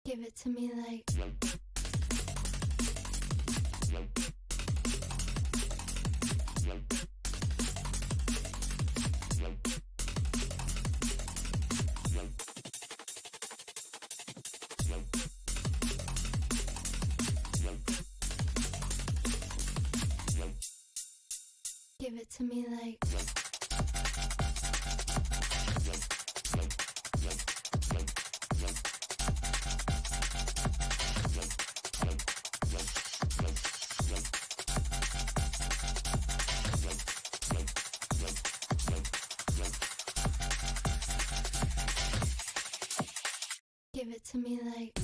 Give it to me like. Give it to me like. Give it to me like.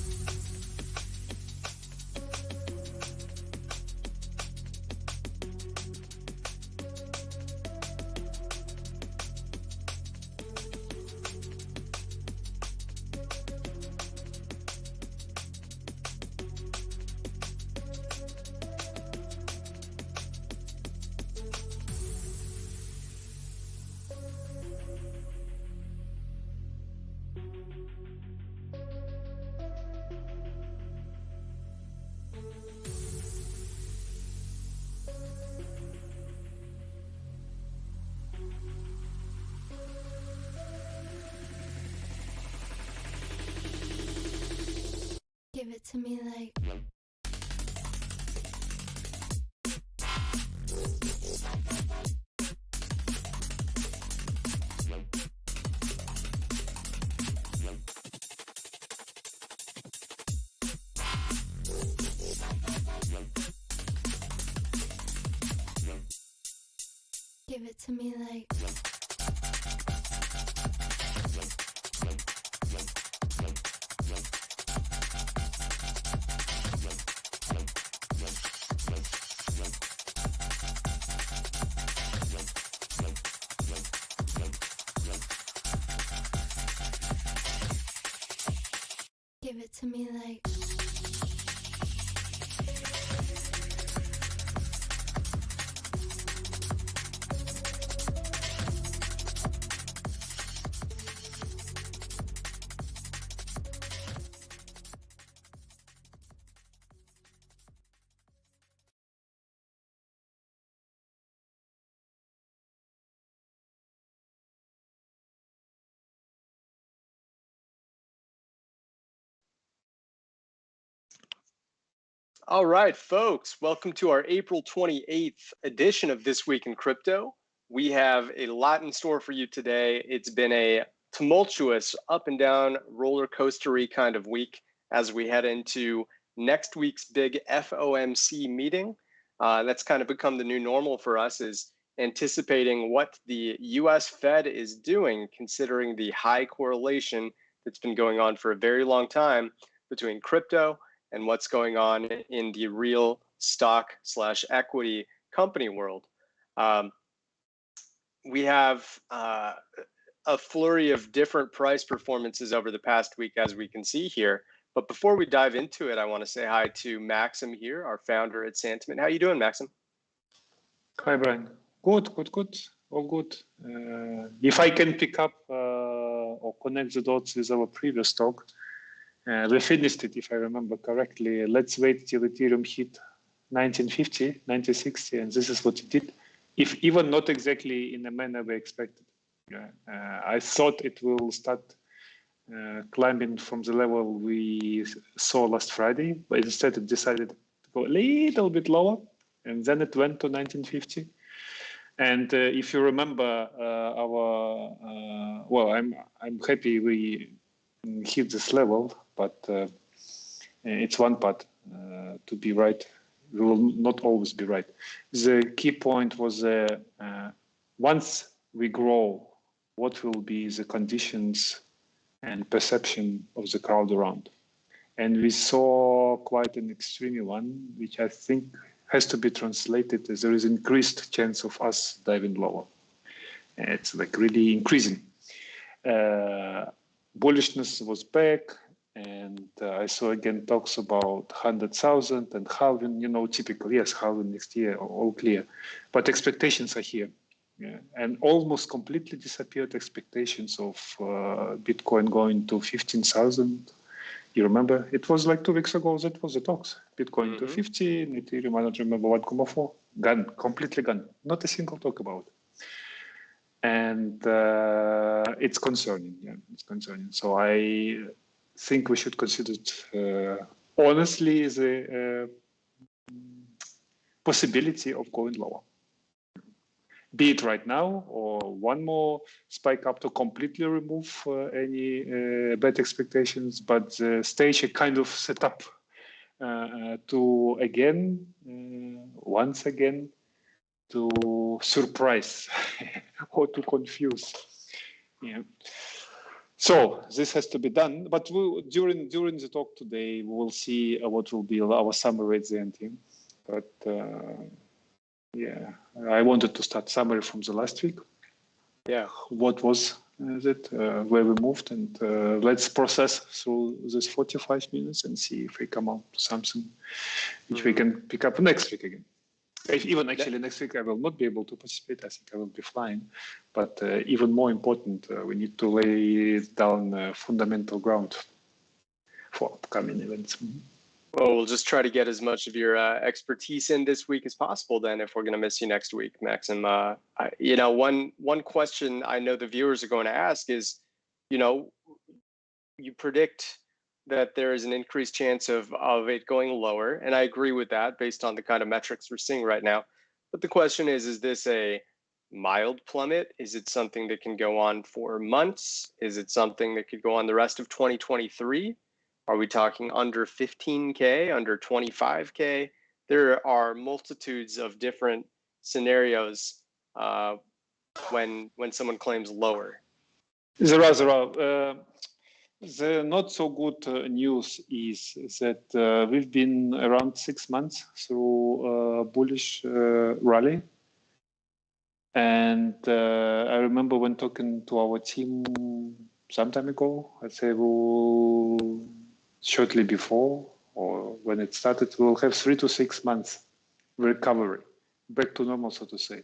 Give it to me like. Give it to me like. Give it to me like. All right, folks, welcome to our April 28th edition of This Week in Crypto. We have a lot in store for you today. It's been a tumultuous up and down roller coastery kind of week as we head into next week's big FOMC meeting. That's kind of become the new normal for us, is anticipating what the US Fed is doing, considering the high correlation that's been going on for a very long time between crypto and what's going on in the real stock/equity company world. We have a flurry of different price performances over the past week, as we can see here. But before we dive into it, I want to say hi to Maxim here, our founder at Santiment. How you doing, Maxim? Hi, Brian. Good. All good. If I can pick up or connect the dots with our previous talk, we finished it, if I remember correctly. Let's wait till Ethereum hit 1950, 1960, and this is what it did, if even not exactly in the manner we expected. I thought it will start climbing from the level we saw last Friday, but instead it decided to go a little bit lower, and then it went to 1950. And if you remember well, I'm happy we hit this level, but it's one part to be right. We will not always be right. The key point was once we grow, what will be the conditions and perception of the crowd around? And we saw quite an extreme one, which I think has to be translated as there is increased chance of us diving lower. It's like really increasing. Bullishness was back, and I saw again talks about 100,000 and halving, typical, yes, halving next year, all clear. But expectations are here. Yeah. And almost completely disappeared expectations of Bitcoin going to 15,000 You remember, it was like 2 weeks ago that was the talks. Bitcoin to 15, Ethereum, I don't remember 1.4. Gone, completely gone. Not a single talk about it. And it's concerning. Yeah, it's concerning. So I think we should consider it honestly the possibility of going lower. Be it right now or one more spike up to completely remove any bad expectations, but the stage a kind of set up to again, once again, to surprise or to confuse. Yeah. So this has to be done, but during the talk today, we will see what will be our summary at the end. Yeah? But yeah, I wanted to start summary from the last week. Yeah. What was it, where we moved, and let's process through this 45 minutes and see if we come out to something which we can pick up next week again. Even actually next week I will not be able to participate. I think I will be flying. But even more important, we need to lay down fundamental ground for upcoming events. Well, we'll just try to get as much of your expertise in this week as possible then, if we're going to miss you next week, Maxim. You know, one question I know the viewers are going to ask is, you know, you predict that there is an increased chance of it going lower, and I agree with that based on the kind of metrics we're seeing right now. But the question is this a mild plummet? Is it something that can go on for months? Is it something that could go on the rest of 2023? Are we talking under 15K, under 25K? There are multitudes of different scenarios when someone claims lower. There are. The not so good news is that we've been around 6 months through a bullish rally. And I remember when talking to our team some time ago, I'd say we'll shortly before or when it started, we'll have 3 to 6 months recovery, back to normal, so to say.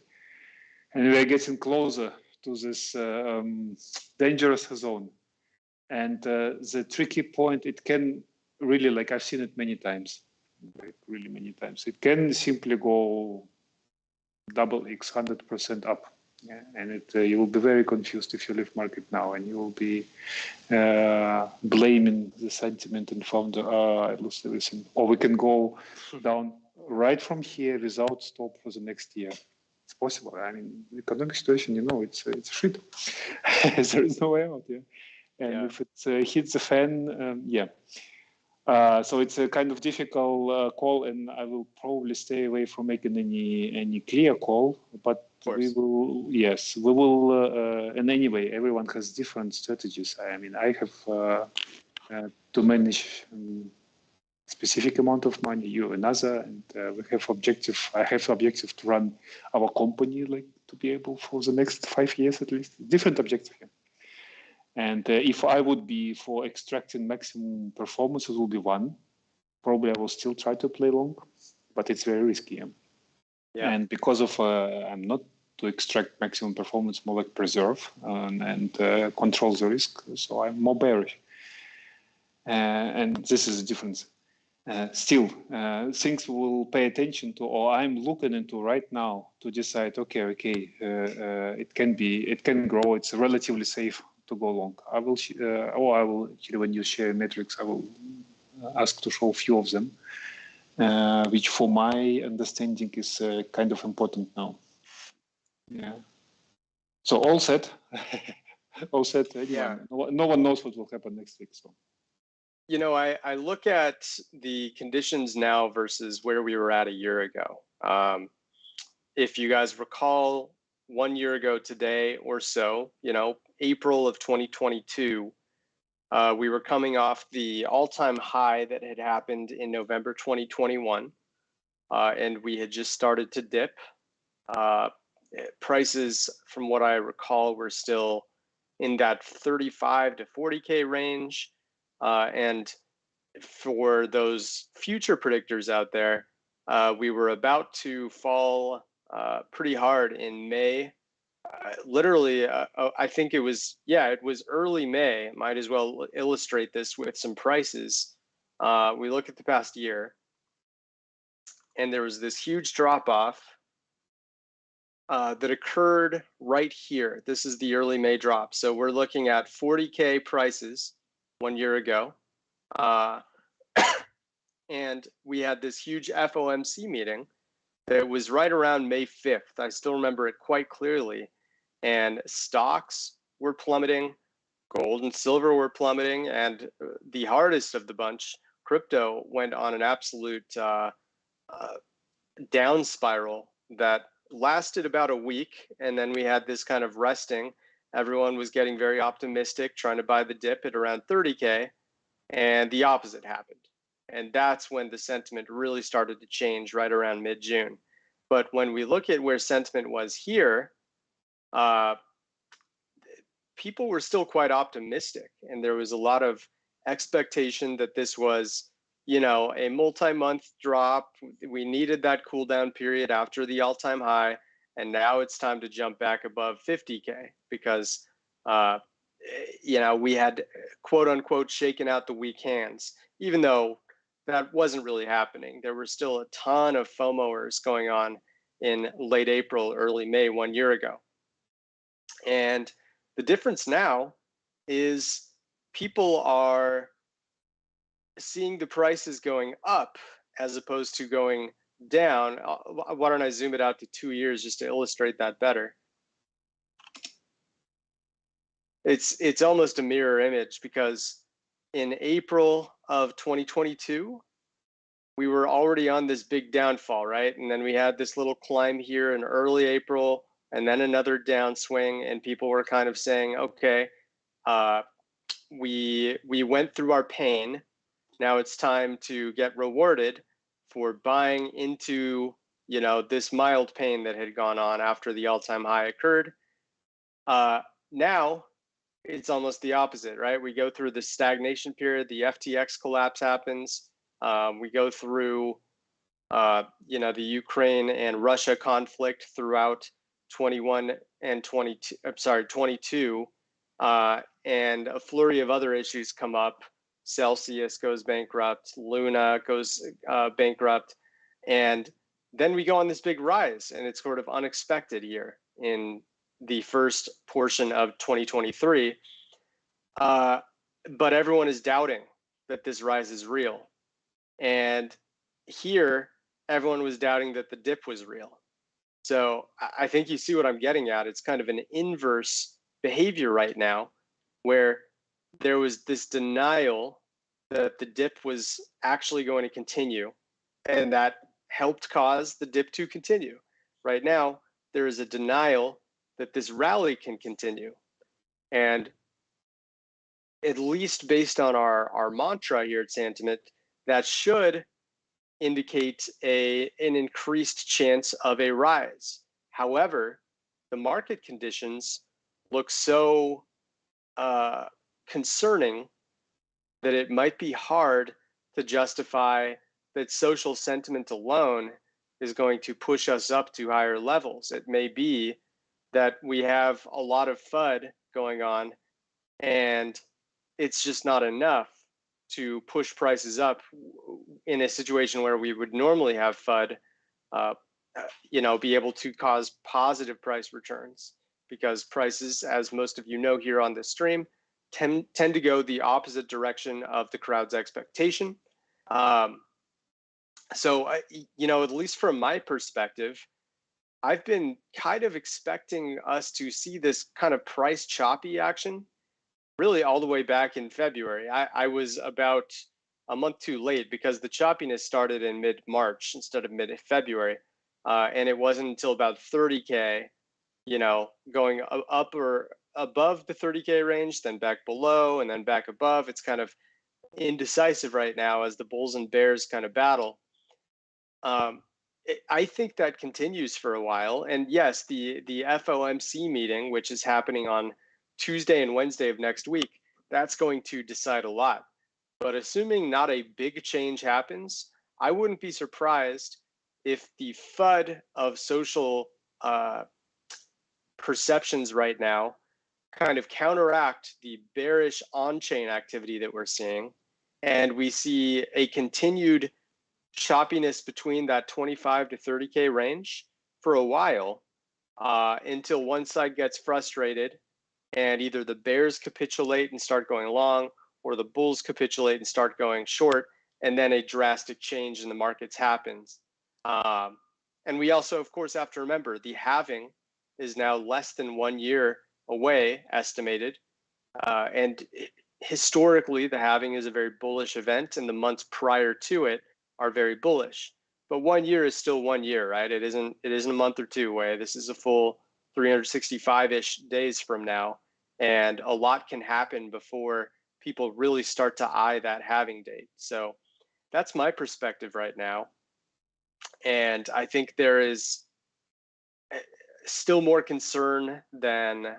And we're getting closer to this dangerous zone. And the tricky point, it can really, like I've seen it many times, like really many times, it can simply go double X, 100% up. Yeah? And you will be very confused if you leave market now, and you will be blaming the sentiment and founder, I lost everything. Or we can go down right from here without stop for the next year. It's possible. I mean, the economic situation, you know, it's shit. There is no way out. Yeah. And if it hits the fan, so it's a kind of difficult call, and I will probably stay away from making any clear call. But we will, and anyway, everyone has different strategies. I mean, I have to manage specific amount of money, you another, and we have objective. I have objective to run our company, like to be able for the next 5 years at least. Different objective here. And if I would be for extracting maximum performance, it will be one. Probably I will still try to play long, but it's very risky. Yeah. And because of I'm not to extract maximum performance, more like preserve and control the risk. So I'm more bearish. And this is the difference. Still, things we'll pay attention to, or I'm looking into right now to decide. It can grow. It's relatively safe to go long. I will actually, when you share metrics, I will ask to show a few of them, which for my understanding is kind of important now. Yeah. So all set. All set. Yeah. No one knows what will happen next week. So. You know, I look at the conditions now versus where we were at a year ago. If you guys recall, 1 year ago today or so, you know, April of 2022, we were coming off the all-time high that had happened in November 2021, and we had just started to dip. Prices, from what I recall, were still in that 35 to 40K range. And for those future predictors out there, we were about to fall pretty hard in May literally, I think it was, yeah, it was early May. Might as well illustrate this with some prices. We look at the past year, and there was this huge drop off that occurred right here. This is the early May drop. So we're looking at 40K prices 1 year ago. And we had this huge FOMC meeting that was right around May 5th. I still remember it quite clearly. And stocks were plummeting, gold and silver were plummeting, and the hardest of the bunch, crypto, went on an absolute down spiral that lasted about a week. And then we had this kind of resting. Everyone was getting very optimistic, trying to buy the dip at around 30K, and the opposite happened. And that's when the sentiment really started to change right around mid-June. But when we look at where sentiment was here, people were still quite optimistic, and there was a lot of expectation that this was, you know, a multi-month drop. We needed that cool down period after the all-time high, and now it's time to jump back above 50K because, you know, we had quote unquote shaken out the weak hands, even though that wasn't really happening. There were still a ton of FOMOers going on in late April, early May 1 year ago. And the difference now is people are seeing the prices going up as opposed to going down. Why don't I zoom it out to 2 years just to illustrate that better? It's almost a mirror image because in April of 2022, we were already on this big downfall, right? And then we had this little climb here in early April, and then another downswing, and people were kind of saying, okay, we went through our pain. Now it's time to get rewarded for buying into, you know, this mild pain that had gone on after the all-time high occurred. Now it's almost the opposite, right? We go through the stagnation period, the FTX collapse happens. We go through, you know, the Ukraine and Russia conflict throughout 21 and 22. I'm sorry, 22, and a flurry of other issues come up. Celsius goes bankrupt, Luna goes bankrupt, and then we go on this big rise, and it's sort of unexpected here in the first portion of 2023. But everyone is doubting that this rise is real. And here, everyone was doubting that the dip was real. So I think you see what I'm getting at. It's kind of an inverse behavior right now, where there was this denial that the dip was actually going to continue, and that helped cause the dip to continue. Right now, there is a denial that this rally can continue. And at least based on our mantra here at Santiment, that should indicate an increased chance of a rise. However, the market conditions look so concerning that it might be hard to justify that social sentiment alone is going to push us up to higher levels. It may be that we have a lot of FUD going on, and it's just not enough to push prices up in a situation where we would normally have FUD, you know, be able to cause positive price returns, because prices, as most of you know here on this stream, tend to go the opposite direction of the crowd's expectation. So, you know, at least from my perspective, I've been kind of expecting us to see this kind of price choppy action really all the way back in February. I was about a month too late because the choppiness started in mid-March instead of mid-February. And it wasn't until about 30K, you know, going up or above the 30K range, then back below, and then back above. It's kind of indecisive right now as the bulls and bears kind of battle. I think that continues for a while. And yes, the FOMC meeting, which is happening on Tuesday and Wednesday of next week, that's going to decide a lot. But assuming not a big change happens, I wouldn't be surprised if the FUD of social perceptions right now kind of counteract the bearish on-chain activity that we're seeing. And we see a continued choppiness between that 25 to 30K range for a while until one side gets frustrated and either the bears capitulate and start going long or the bulls capitulate and start going short, and then a drastic change in the markets happens. And we also, of course, have to remember the halving is now less than 1 year away, estimated. And historically, the halving is a very bullish event, and the months prior to it are very bullish. But 1 year is still 1 year, right? It isn't a month or two away. This is a full 365-ish days from now, and a lot can happen before people really start to eye that halving date. So that's my perspective right now. And I think there is still more concern than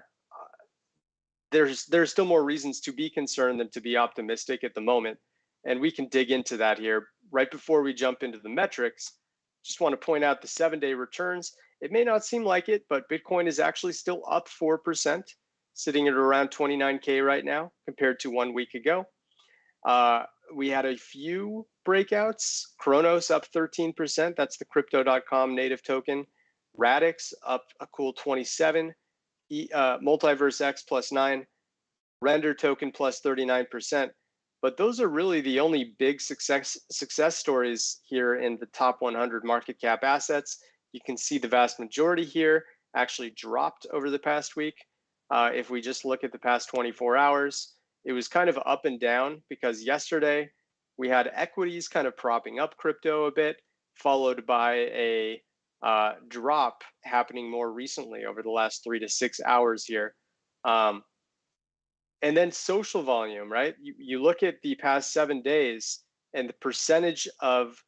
there's still more reasons to be concerned than to be optimistic at the moment. And we can dig into that here. Right before we jump into the metrics, just want to point out the 7-day returns. It may not seem like it, but Bitcoin is actually still up 4%, sitting at around 29K right now compared to 1 week ago. We had a few breakouts. Kronos up 13%. That's the crypto.com native token. Radix up a cool 27. Multiverse X plus 9. Render token plus 39%. But those are really the only big success stories here in the top 100 market cap assets. You can see the vast majority here actually dropped over the past week. If we just look at the past 24 hours, it was kind of up and down because yesterday we had equities kind of propping up crypto a bit, followed by a drop happening more recently over the last 3 to 6 hours here. And then social volume, right? You look at the past 7 days and the percentage of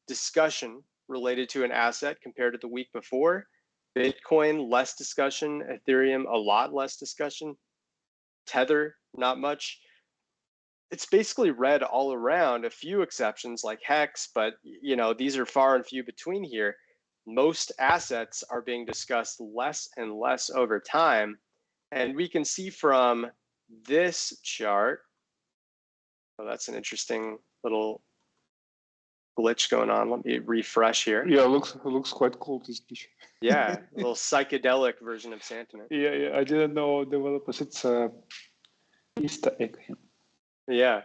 discussion related to an asset compared to the week before. Bitcoin, less discussion. Ethereum, a lot less discussion. Tether, not much. It's basically red all around, a few exceptions like Hex, but you know, these are far and few between here. Most assets are being discussed less and less over time. And we can see from this chart, oh, that's an interesting little glitch going on. Let me refresh here. Yeah, it looks quite cool, this glitch. Yeah, a little psychedelic version of Santiment. Yeah, I didn't know developers. It's Easter egg. Yeah.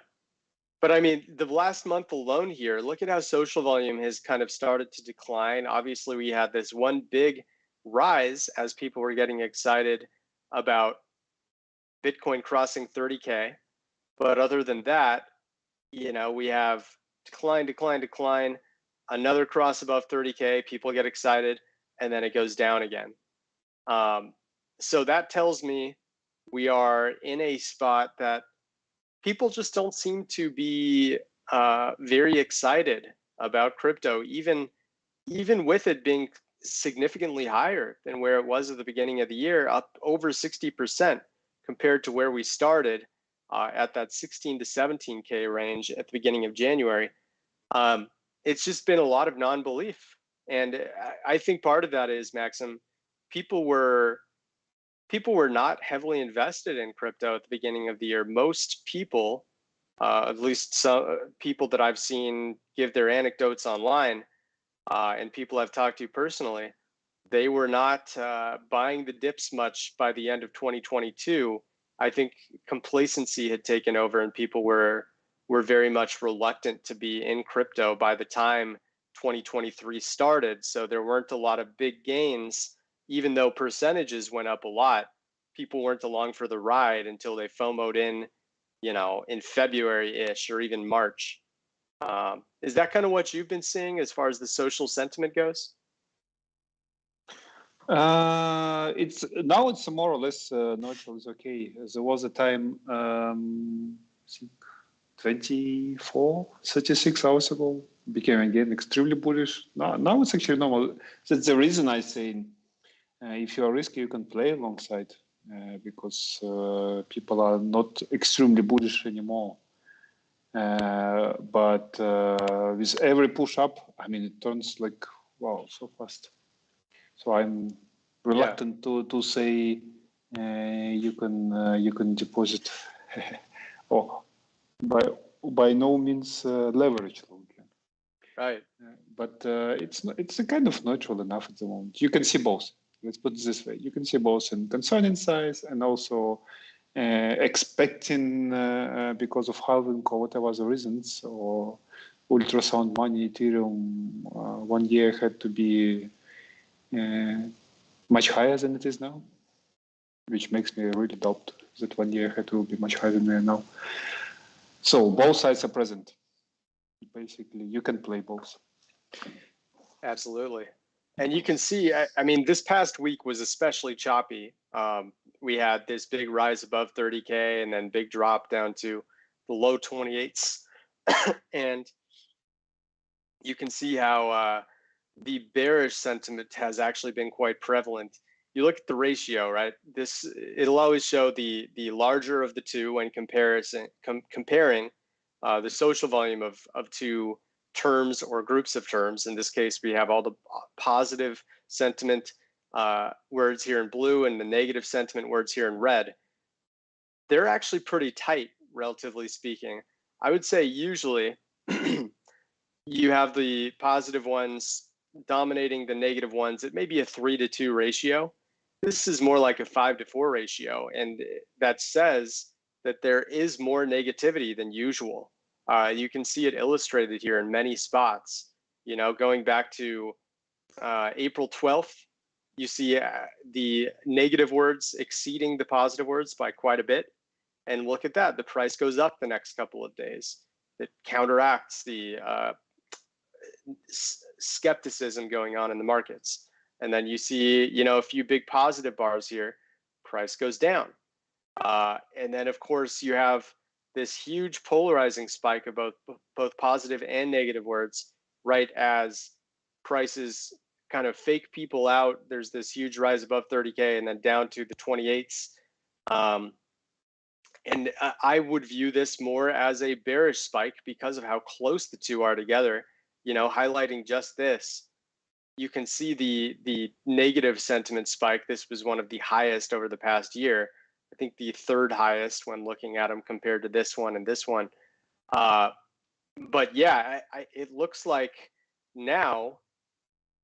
But I mean, the last month alone here, look at how social volume has kind of started to decline. Obviously, we had this one big rise as people were getting excited about Bitcoin crossing 30K. But other than that, you know, we have decline, another cross above 30K, people get excited, and then it goes down again. So that tells me we are in a spot that people just don't seem to be very excited about crypto, even with it being significantly higher than where it was at the beginning of the year, up over 60% compared to where we started at that 16 to 17K range at the beginning of January. It's just been a lot of non-belief. And I think part of that is, Maxim, people were not heavily invested in crypto at the beginning of the year. Most people, at least some people that I've seen give their anecdotes online, and people I've talked to personally, they were not buying the dips much by the end of 2022. I think complacency had taken over and people were very much reluctant to be in crypto by the time 2023 started. So there weren't a lot of big gains, even though percentages went up a lot. People weren't along for the ride until they FOMO'd in, you know, in February-ish or even March. Is that kind of what you've been seeing as far as the social sentiment goes? It's more or less neutral. It's okay. There was a time, I think 24, 36 hours ago, became again extremely bullish. Now it's actually normal. That's the reason I say, if you are risky, you can play alongside because people are not extremely bullish anymore. But with every push up, I mean, it turns like, wow, so fast. So I'm reluctant to say you can deposit or by no means leverage loan. Right. But it's a kind of natural enough at the moment. You can see both. Let's put it this way: you can see both in concerning size and also expecting because of halving or whatever the reasons, or ultrasound money, Ethereum 1 year had to be much higher than it is now, which makes me really doubt that 1 year had to be much higher than we are now. So both sides are present. Basically, you can play both. Absolutely. And you can see, I mean, this past week was especially choppy. We had this big rise above 30K and then big drop down to the low 28s. And you can see how the bearish sentiment has actually been quite prevalent. You look at the ratio, right? It'll always show the larger of the two when comparing the social volume of two terms or groups of terms. In this case, we have all the positive sentiment words here in blue and the negative sentiment words here in red. They're actually pretty tight, relatively speaking. I would say usually you have the positive ones dominating the negative ones. It may be a 3-to-2 ratio. This is more like a 5-to-4 ratio. And that says that there is more negativity than usual. You can see it illustrated here in many spots. You know, going back to April 12th, you see the negative words exceeding the positive words by quite a bit. And look at that, the price goes up the next couple of days. It counteracts the skepticism going on in the markets. And then you see, you know, a few big positive bars here, price goes down. And then of course you have this huge polarizing spike of both positive and negative words, right as prices kind of fake people out. There's this huge rise above 30K and then down to the 28s. And I would view this more as a bearish spike because of how close the two are together. You know, highlighting just this, you can see the negative sentiment spike. This was one of the highest over the past year. I think the third highest when looking at them compared to this one and this one. But yeah, it looks like now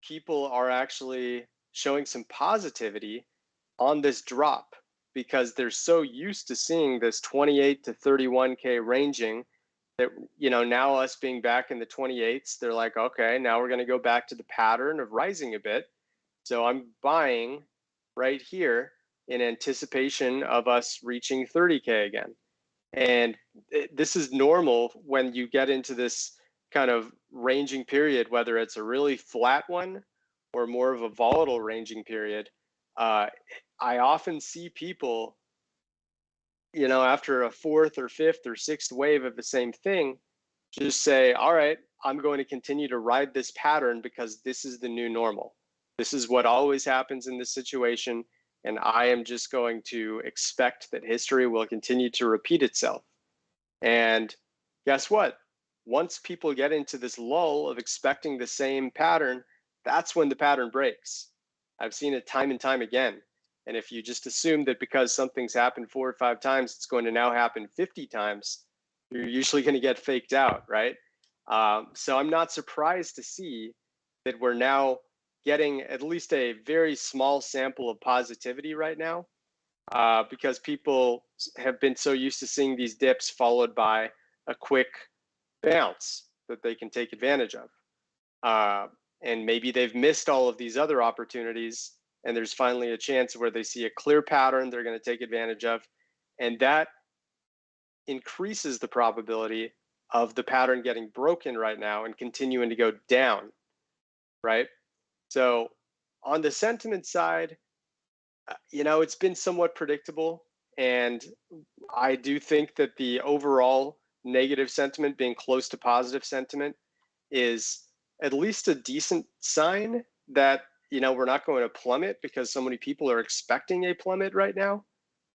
people are actually showing some positivity on this drop because they're so used to seeing this 28 to 31K ranging that, you know, now us being back in the 28s, they're like, okay, now we're going to go back to the pattern of rising a bit. So I'm buying right here in anticipation of us reaching 30K again. And this is normal when you get into this kind of ranging period, whether it's a really flat one or more of a volatile ranging period. I often see people, you know, after a fourth or fifth or sixth wave of the same thing, just say, all right, I'm going to continue to ride this pattern because this is the new normal. This is what always happens in this situation. And I am just going to expect that history will continue to repeat itself. And guess what? Once people get into this lull of expecting the same pattern, that's when the pattern breaks. I've seen it time and time again. And if you just assume that because something's happened 4 or 5 times, it's going to now happen 50 times, you're usually going to get faked out, right? So I'm not surprised to see that we're now getting at least a very small sample of positivity right now, because people have been so used to seeing these dips followed by a quick bounce that they can take advantage of. And maybe they've missed all of these other opportunities, and there's finally a chance where they see a clear pattern they're going to take advantage of. And that increases the probability of the pattern getting broken right now and continuing to go down, right? So on the sentiment side, you know, it's been somewhat predictable. And I do think that the overall negative sentiment being close to positive sentiment is at least a decent sign that, you know, we're not going to plummet because so many people are expecting a plummet right now.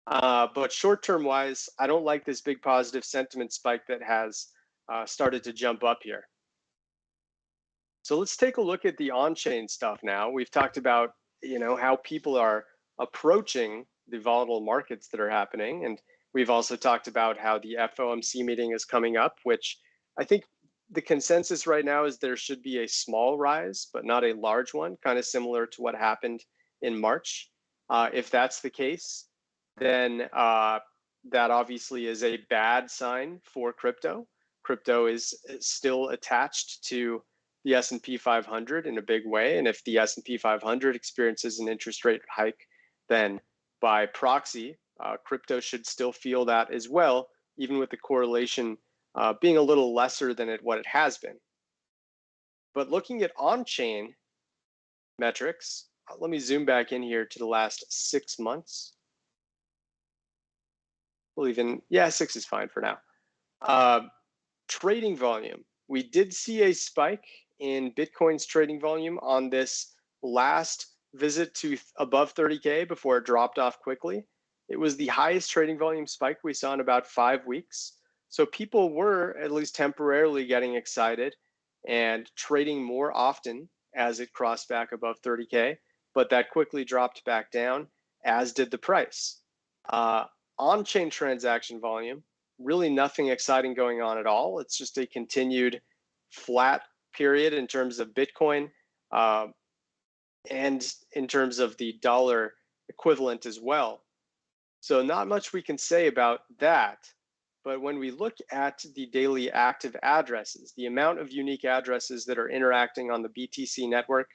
But short-term wise, I don't like this big positive sentiment spike that has started to jump up here. So let's take a look at the on-chain stuff now. We've talked about how people are approaching the volatile markets that are happening. And we've also talked about how the FOMC meeting is coming up, which I think the consensus right now is there should be a small rise, but not a large one, kind of similar to what happened in March. If that's the case, then that obviously is a bad sign for crypto. Crypto is still attached to the S&P 500 in a big way, and if the S&P 500 experiences an interest rate hike, then by proxy, crypto should still feel that as well, even with the correlation being a little lesser than what it has been. But looking at on-chain metrics, let me zoom back in here to the last 6 months. Well, even, yeah, 6 is fine for now. Trading volume. We did see a spike in Bitcoin's trading volume on this last visit to above 30K before it dropped off quickly. It was the highest trading volume spike we saw in about 5 weeks. So people were at least temporarily getting excited and trading more often as it crossed back above 30K, but that quickly dropped back down, as did the price. On-chain transaction volume, really nothing exciting going on at all. It's just a continued flat period in terms of Bitcoin and in terms of the dollar equivalent as well. So not much we can say about that. But when we look at the daily active addresses, the amount of unique addresses that are interacting on the BTC network,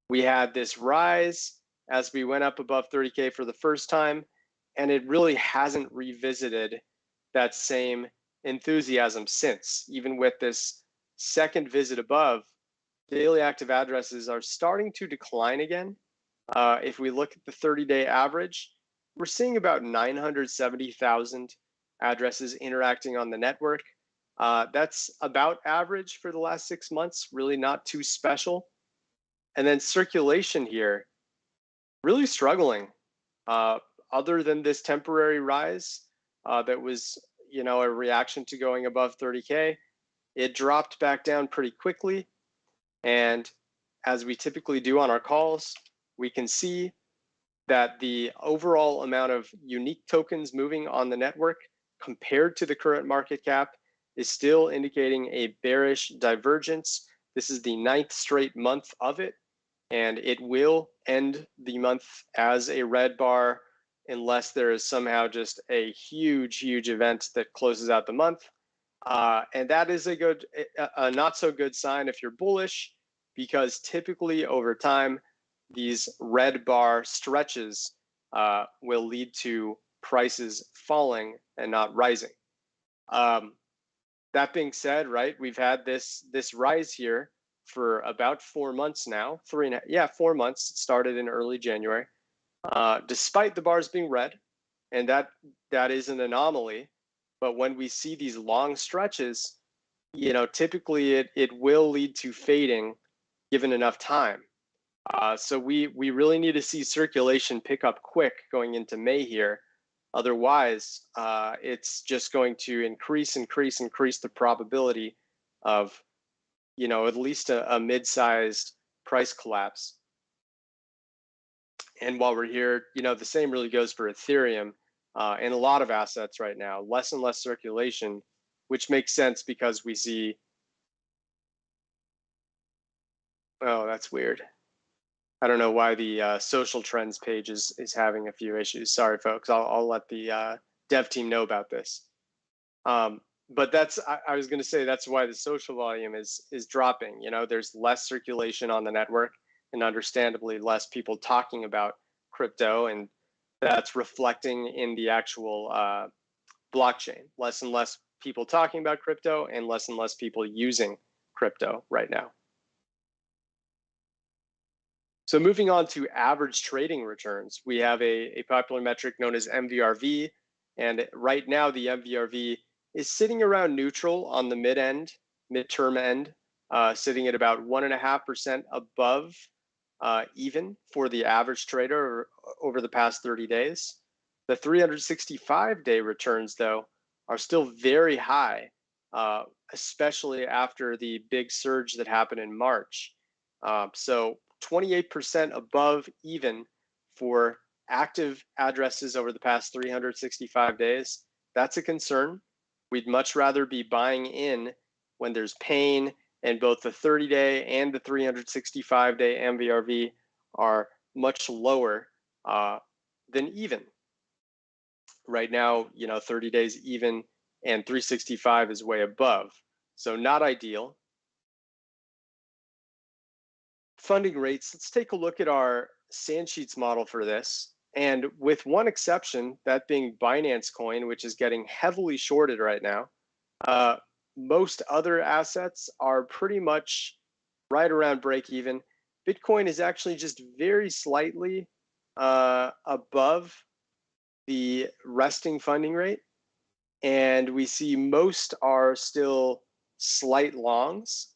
we had this rise as we went up above 30K for the first time, and it really hasn't revisited that same enthusiasm since. Even with this second visit above, daily active addresses are starting to decline again. If we look at the 30-day average, we're seeing about 970,000 addresses interacting on the network. That's about average for the last 6 months, really not too special. And then circulation here, really struggling. Other than this temporary rise that was, a reaction to going above 30K, it dropped back down pretty quickly. And as we typically do on our calls, we can see that the overall amount of unique tokens moving on the network compared to the current market cap is still indicating a bearish divergence. This is the 9th straight month of it, and it will end the month as a red bar unless there is somehow just a huge event that closes out the month. And that is a not so good sign if you're bullish, because typically over time, these red bar stretches will lead to prices falling and not rising. That being said, right, we've had this rise here for about 4 months now, 4 months. It started in early January, despite the bars being red, and that is an anomaly. But when we see these long stretches, typically it will lead to fading given enough time. So we really need to see circulation pick up quick going into May here. Otherwise, it's just going to increase the probability of, at least a mid-sized price collapse. And while we're here, the same really goes for Ethereum and a lot of assets right now, less and less circulation, which makes sense because we see, oh, that's weird. I don't know why the social trends page is having a few issues. Sorry, folks. I'll let the dev team know about this. But I was going to say that's why the social volume is dropping. There's less circulation on the network, and understandably less people talking about crypto, and that's reflecting in the actual blockchain. Less and less people talking about crypto, and less people using crypto right now. So moving on to average trading returns, we have a popular metric known as MVRV, and right now the MVRV is sitting around neutral on the midterm end, sitting at about 1.5% above even for the average trader over the past 30 days. The 365-day returns, though, are still very high, especially after the big surge that happened in March. So 28% above even for active addresses over the past 365 days. That's a concern. We'd much rather be buying in when there's pain, and both the 30-day and the 365-day MVRV are much lower than even. Right now, 30 days even and 365 is way above. So not ideal. Funding rates, let's take a look at our Sandsheets model for this. And with one exception, that being Binance Coin, which is getting heavily shorted right now, most other assets are pretty much right around break even. Bitcoin is actually just very slightly above the resting funding rate. And we see most are still slight longs.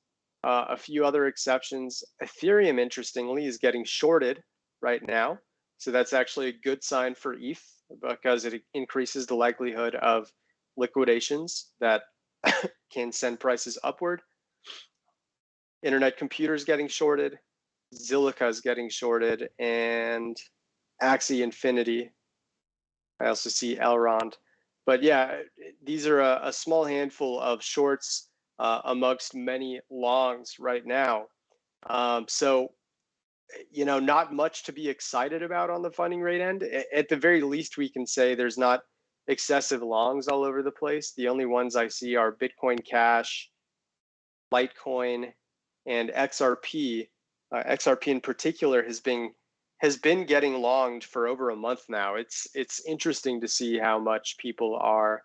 A few other exceptions. Ethereum, interestingly, is getting shorted right now. So that's actually a good sign for ETH because it increases the likelihood of liquidations that can send prices upward. Internet computers getting shorted. Zilliqa is getting shorted, and Axie Infinity. I also see Elrond. But yeah, these are a small handful of shorts amongst many longs right now. So, not much to be excited about on the funding rate end. At the very least, we can say there's not excessive longs all over the place. The only ones I see are Bitcoin Cash, Litecoin, and XRP. XRP in particular has been getting longed for over a month now. It's interesting to see how much people are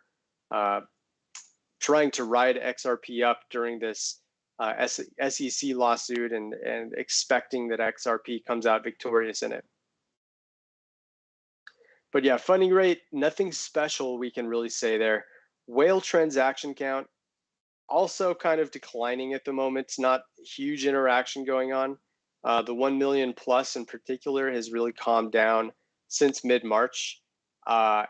trying to ride XRP up during this SEC lawsuit and expecting that XRP comes out victorious in it. But yeah, funding rate, nothing special we can really say there. Whale transaction count, also kind of declining at the moment. It's not huge interaction going on. The 1 million plus in particular has really calmed down since mid-March, and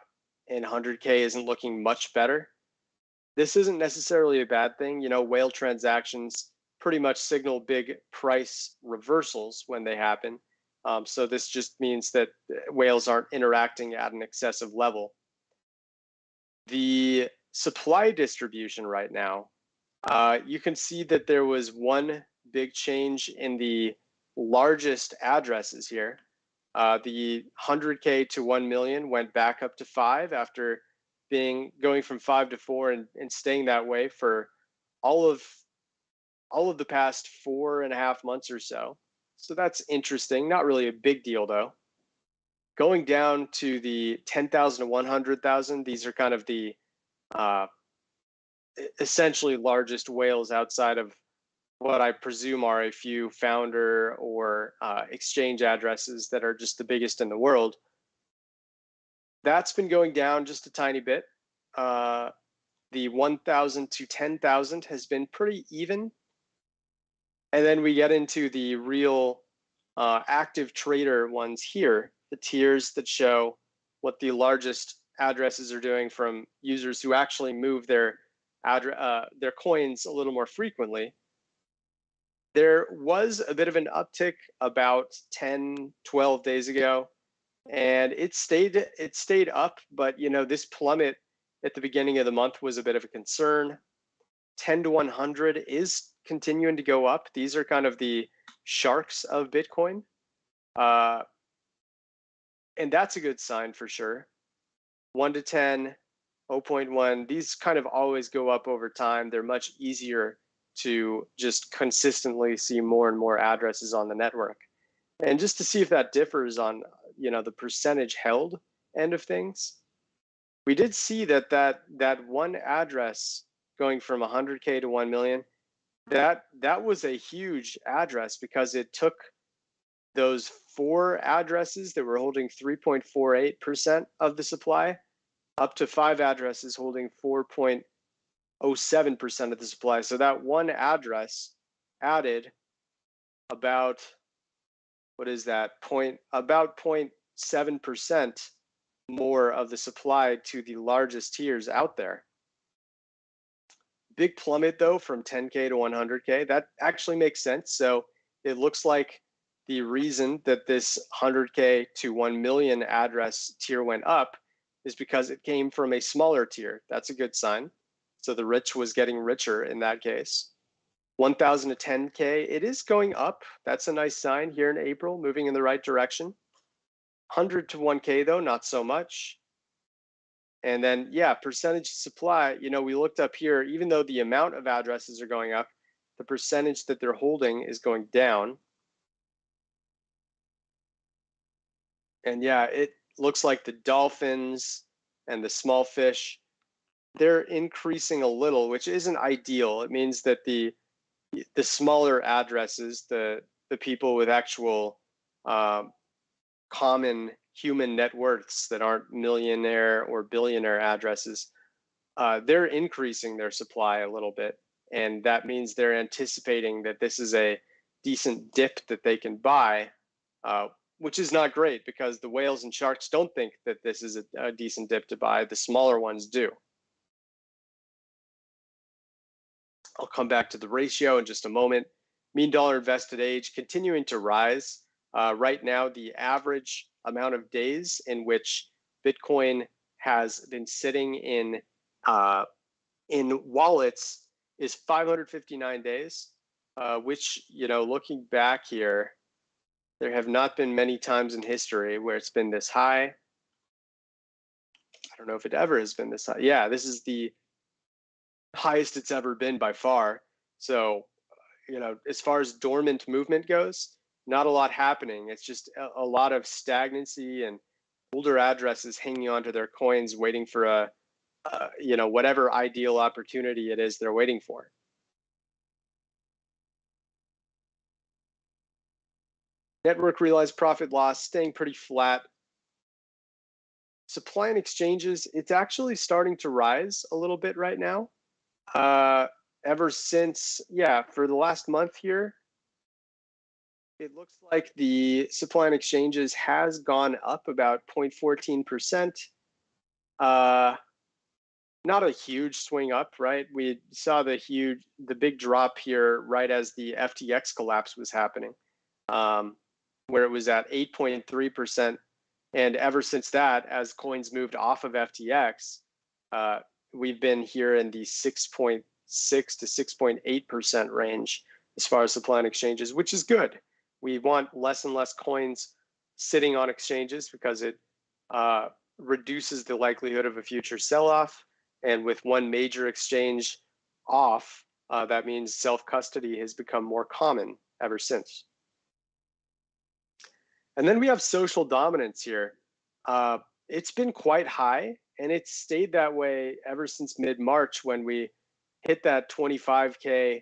100K isn't looking much better. This isn't necessarily a bad thing. Whale transactions pretty much signal big price reversals when they happen. So this just means that whales aren't interacting at an excessive level. The supply distribution right now, you can see that there was one big change in the largest addresses here. The 100K to 1 million went back up to 5 after going from 5 to 4 and staying that way for all of the past 4.5 months or so. So that's interesting. Not really a big deal though. Going down to the 10,000 to 100,000, these are kind of the essentially largest whales outside of what I presume are a few founder or exchange addresses that are just the biggest in the world. That's been going down just a tiny bit. The 1,000 to 10,000 has been pretty even. And then we get into the real active trader ones here, the tiers that show what the largest addresses are doing from users who actually move their coins a little more frequently. There was a bit of an uptick about 10, 12 days ago, and it stayed up, but this plummet at the beginning of the month was a bit of a concern. 10 to 100 is continuing to go up. These are kind of the sharks of Bitcoin. And that's a good sign for sure. 1 to 10, 0.1, these kind of always go up over time. They're much easier to just consistently see more and more addresses on the network. And just to see if that differs on, the percentage held end of things, we did see that one address going from 100K to 1 million, that was a huge address because it took those 4 addresses that were holding 3.48% of the supply up to 5 addresses holding 4.07% of the supply. So that one address added about, about 0.7% more of the supply to the largest tiers out there. Big plummet though from 10K to 100K. That actually makes sense. So it looks like the reason that this 100K to 1 million address tier went up is because it came from a smaller tier. That's a good sign. So the rich was getting richer in that case. 1,000 to 10K, it is going up. That's a nice sign here in April, moving in the right direction. 100 to 1K though, not so much. And then, yeah, percentage supply, you know, we looked up here, even though the amount of addresses are going up, the percentage that they're holding is going down. And yeah, it looks like the dolphins and the small fish, they're increasing a little, which isn't ideal. It means that the smaller addresses, the people with actual common human net worths that aren't millionaire or billionaire addresses, they're increasing their supply a little bit. And that means they're anticipating that this is a decent dip that they can buy, which is not great because the whales and sharks don't think that this is a decent dip to buy. The smaller ones do. I'll come back to the ratio in just a moment. Mean dollar invested age continuing to rise. Right now, the average amount of days in which Bitcoin has been sitting in wallets is 559 days, which, you know, looking back here, there have not been many times in history where it's been this high. I don't know if it ever has been this high. Yeah, this is the highest it's ever been by far. So, you know, as far as dormant movement goes, not a lot happening. It's just a lot of stagnancy and older addresses hanging onto their coins, waiting for you know, whatever ideal opportunity it is they're waiting for. Network realized profit loss staying pretty flat. Supply and exchanges, it's actually starting to rise a little bit right now. Ever since, yeah, for the last month here, it looks like the supply and exchanges has gone up about 0.14%. Not a huge swing up, right? We saw the big drop here right as the FTX collapse was happening, where it was at 8.3%. And ever since that, as coins moved off of FTX, we've been here in the 6.6 to 6.8% range as far as supply and exchanges, which is good. We want less and less coins sitting on exchanges because it reduces the likelihood of a future sell-off. And with one major exchange off, that means self-custody has become more common ever since. And then we have social dominance here. It's been quite high, and it's stayed that way ever since mid-March when we hit that 25K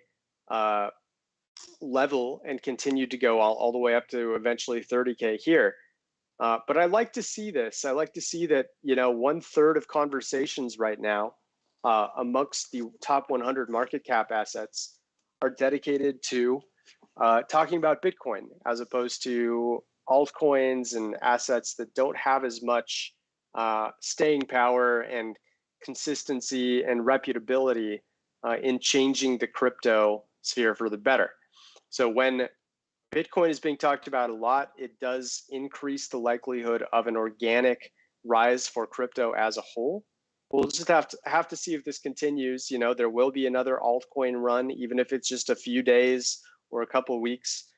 level and continued to go all the way up to eventually 30K here. But I like to see this. I like to see that, you know, 1/3 of conversations right now amongst the top 100 market cap assets are dedicated to talking about Bitcoin as opposed to altcoins and assets that don't have as much staying power and consistency and reputability in changing the crypto sphere for the better. So when Bitcoin is being talked about a lot, it does increase the likelihood of an organic rise for crypto as a whole. We'll just have to see if this continues. You know, there will be another altcoin run, even if it's just a few days or a couple of weeks.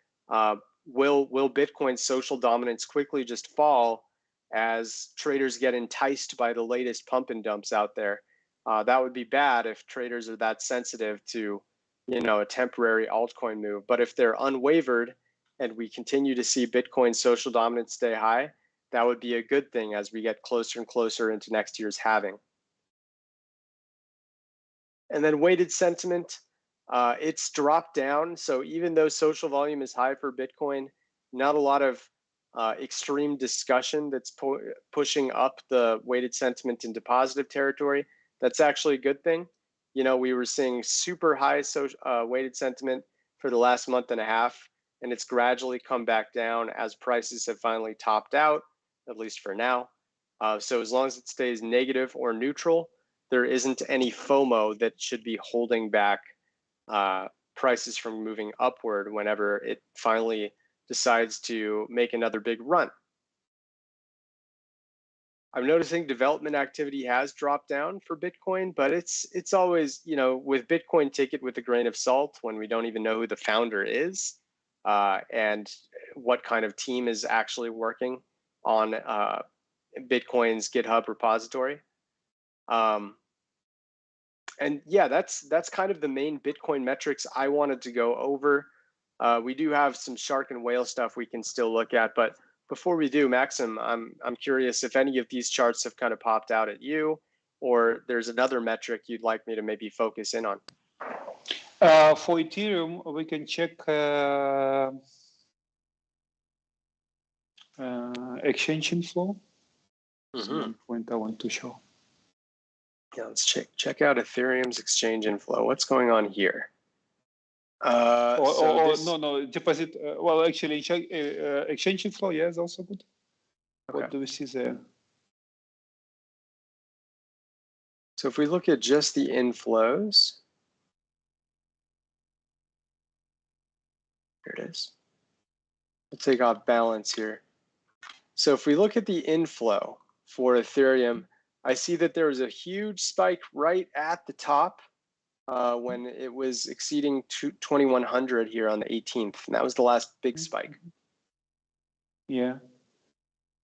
Will Bitcoin's social dominance quickly just fall as traders get enticed by the latest pump and dumps out there? That would be bad if traders are that sensitive to, you know, a temporary altcoin move. But if they're unwavered and we continue to see Bitcoin's social dominance stay high, that would be a good thing as we get closer and closer into next year's halving. And then weighted sentiment, it's dropped down. So even though social volume is high for Bitcoin, not a lot of extreme discussion that's pushing up the weighted sentiment into positive territory. That's actually a good thing. You know, we were seeing super high weighted sentiment for the last month and a half, and it's gradually come back down as prices have finally topped out, at least for now. So as long as it stays negative or neutral, there isn't any FOMO that should be holding back prices from moving upward whenever it finally decides to make another big run. I'm noticing development activity has dropped down for Bitcoin, but it's always, you know, with Bitcoin, take it with a grain of salt when we don't even know who the founder is and what kind of team is actually working on Bitcoin's GitHub repository. And yeah, that's kind of the main Bitcoin metrics I wanted to go over. We do have some shark and whale stuff we can still look at, but before we do, Maxim, I'm curious if any of these charts have kind of popped out at you, or there's another metric you'd like me to maybe focus in on. For Ethereum, we can check exchange inflow. That's one point I want to show. Yeah, let's check out Ethereum's exchange inflow. What's going on here? No, deposit. Well, actually, exchange inflow, yeah, is also good. Okay. What do we see there? So if we look at just the inflows, here it is. We'll take off balance here. So if we look at the inflow for Ethereum, I see that there was a huge spike right at the top when it was exceeding 2,100 here on the 18th, and that was the last big spike. Yeah,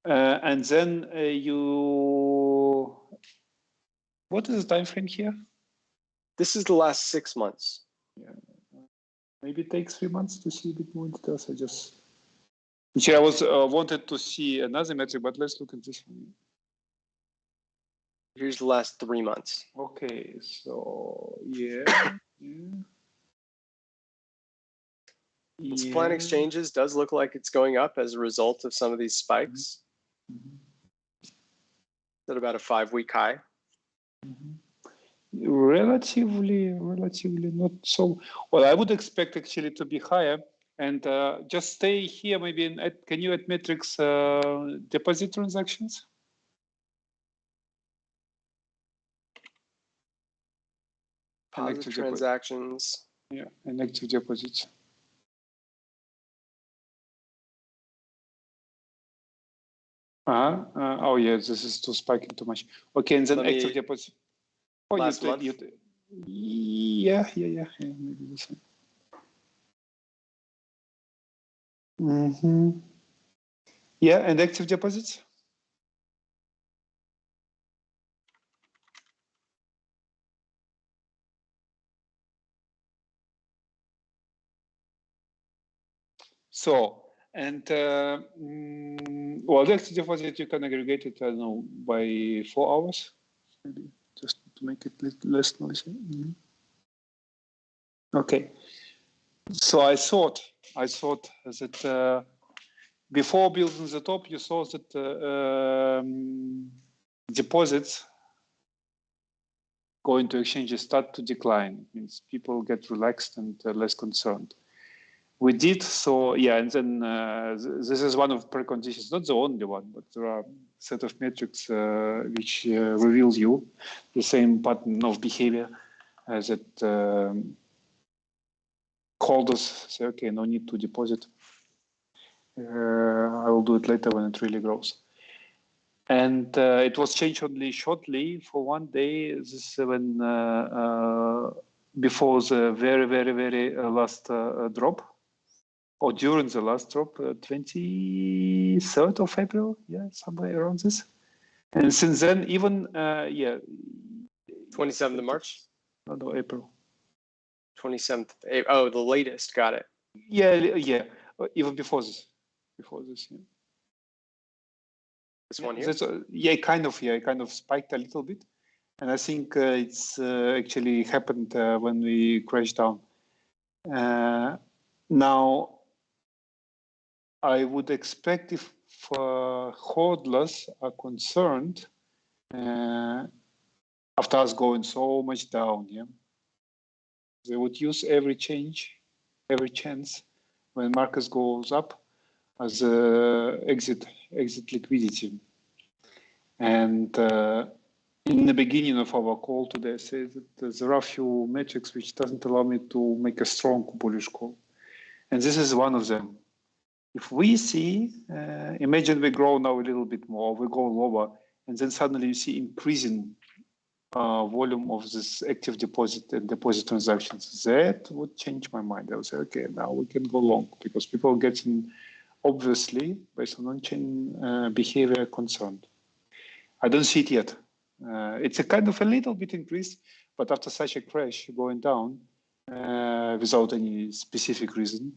and then what is the time frame here? This is the last 6 months. Yeah, maybe it takes 3 months to see a bit more details. Actually, I was wanted to see another metric, but let's look at this one. Here's the last 3 months. Okay, so yeah. Supply and exchanges does look like it's going up as a result of some of these spikes. At about a 5-week high. Relatively not so. Well, I would expect actually to be higher. And just stay here maybe. Can you add metrics deposit transactions? Positive transactions. Yeah, and active deposits. Oh yeah, this is too spiking too much. Okay, and then active deposit. Oh, last month. Yeah, maybe this one. Yeah, and active deposits. So, and well, the active deposit you can aggregate it, I don't know, by 4 hours, maybe just to make it less noisy. Okay. So I thought that before building the top, you saw that deposits going to exchanges start to decline. It means people get relaxed and less concerned. We did so, yeah, and then this is one of preconditions, not the only one, but there are a set of metrics which reveal you the same pattern of behavior that holders say, okay, no need to deposit. I will do it later when it really grows. And it was changed only shortly for 1 day. This is when before the very last drop, or during the last drop, 23rd of April, yeah, somewhere around this. And since then, even 27th of March. No, April. 27th. Oh, the latest. Got it. Yeah. Even before this. Yeah. This one here? It kind of spiked a little bit. And I think it's actually happened when we crashed down. Now, I would expect if hodlers are concerned after us going so much down, yeah, they would use every chance when markets goes up as exit liquidity. And in the beginning of our call today, I said that there are a few metrics which doesn't allow me to make a strong bullish call. And this is one of them. If we see, imagine we grow now a little bit more, we go lower, and then suddenly you see increasing volume of this active deposit and deposit transactions, that would change my mind. I would say, okay, now we can go long, because people are getting, obviously, based on on-chain behavior, concerned. I don't see it yet. It's a kind of a little bit increase, but after such a crash going down without any specific reason,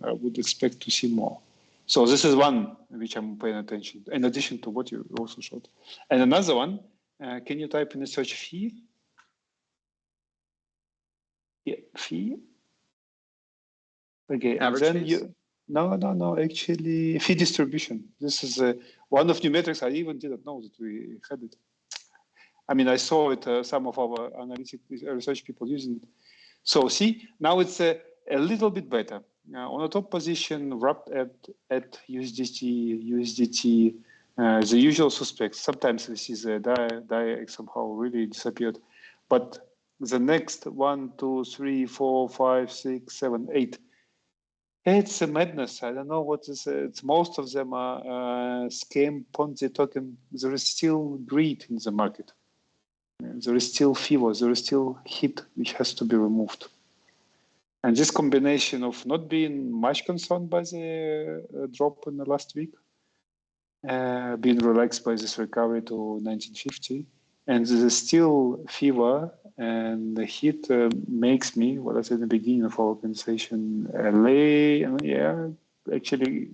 I would expect to see more. So this is one which I'm paying attention, in addition to what you also showed. And another one, can you type in the search fee? Yeah, fee. Okay, Average and then fees? no, actually fee distribution. This is one of new metrics. I even didn't know that we had it. I mean, I saw it, some of our analytic research people using it. So see, now it's a little bit better. On the top position, wrapped at USDT, the usual suspects. Sometimes we see the DAI somehow really disappeared. But the next 1, 2, 3, 4, 5, 6, 7, 8. It's a madness. I don't know what is. It's most of them are scam Ponzi token. There is still greed in the market. There is still fever. There is still heat which has to be removed. And this combination of not being much concerned by the drop in the last week, being relaxed by this recovery to 1950, and the still fever and the heat makes me, what I said in the beginning of our conversation, actually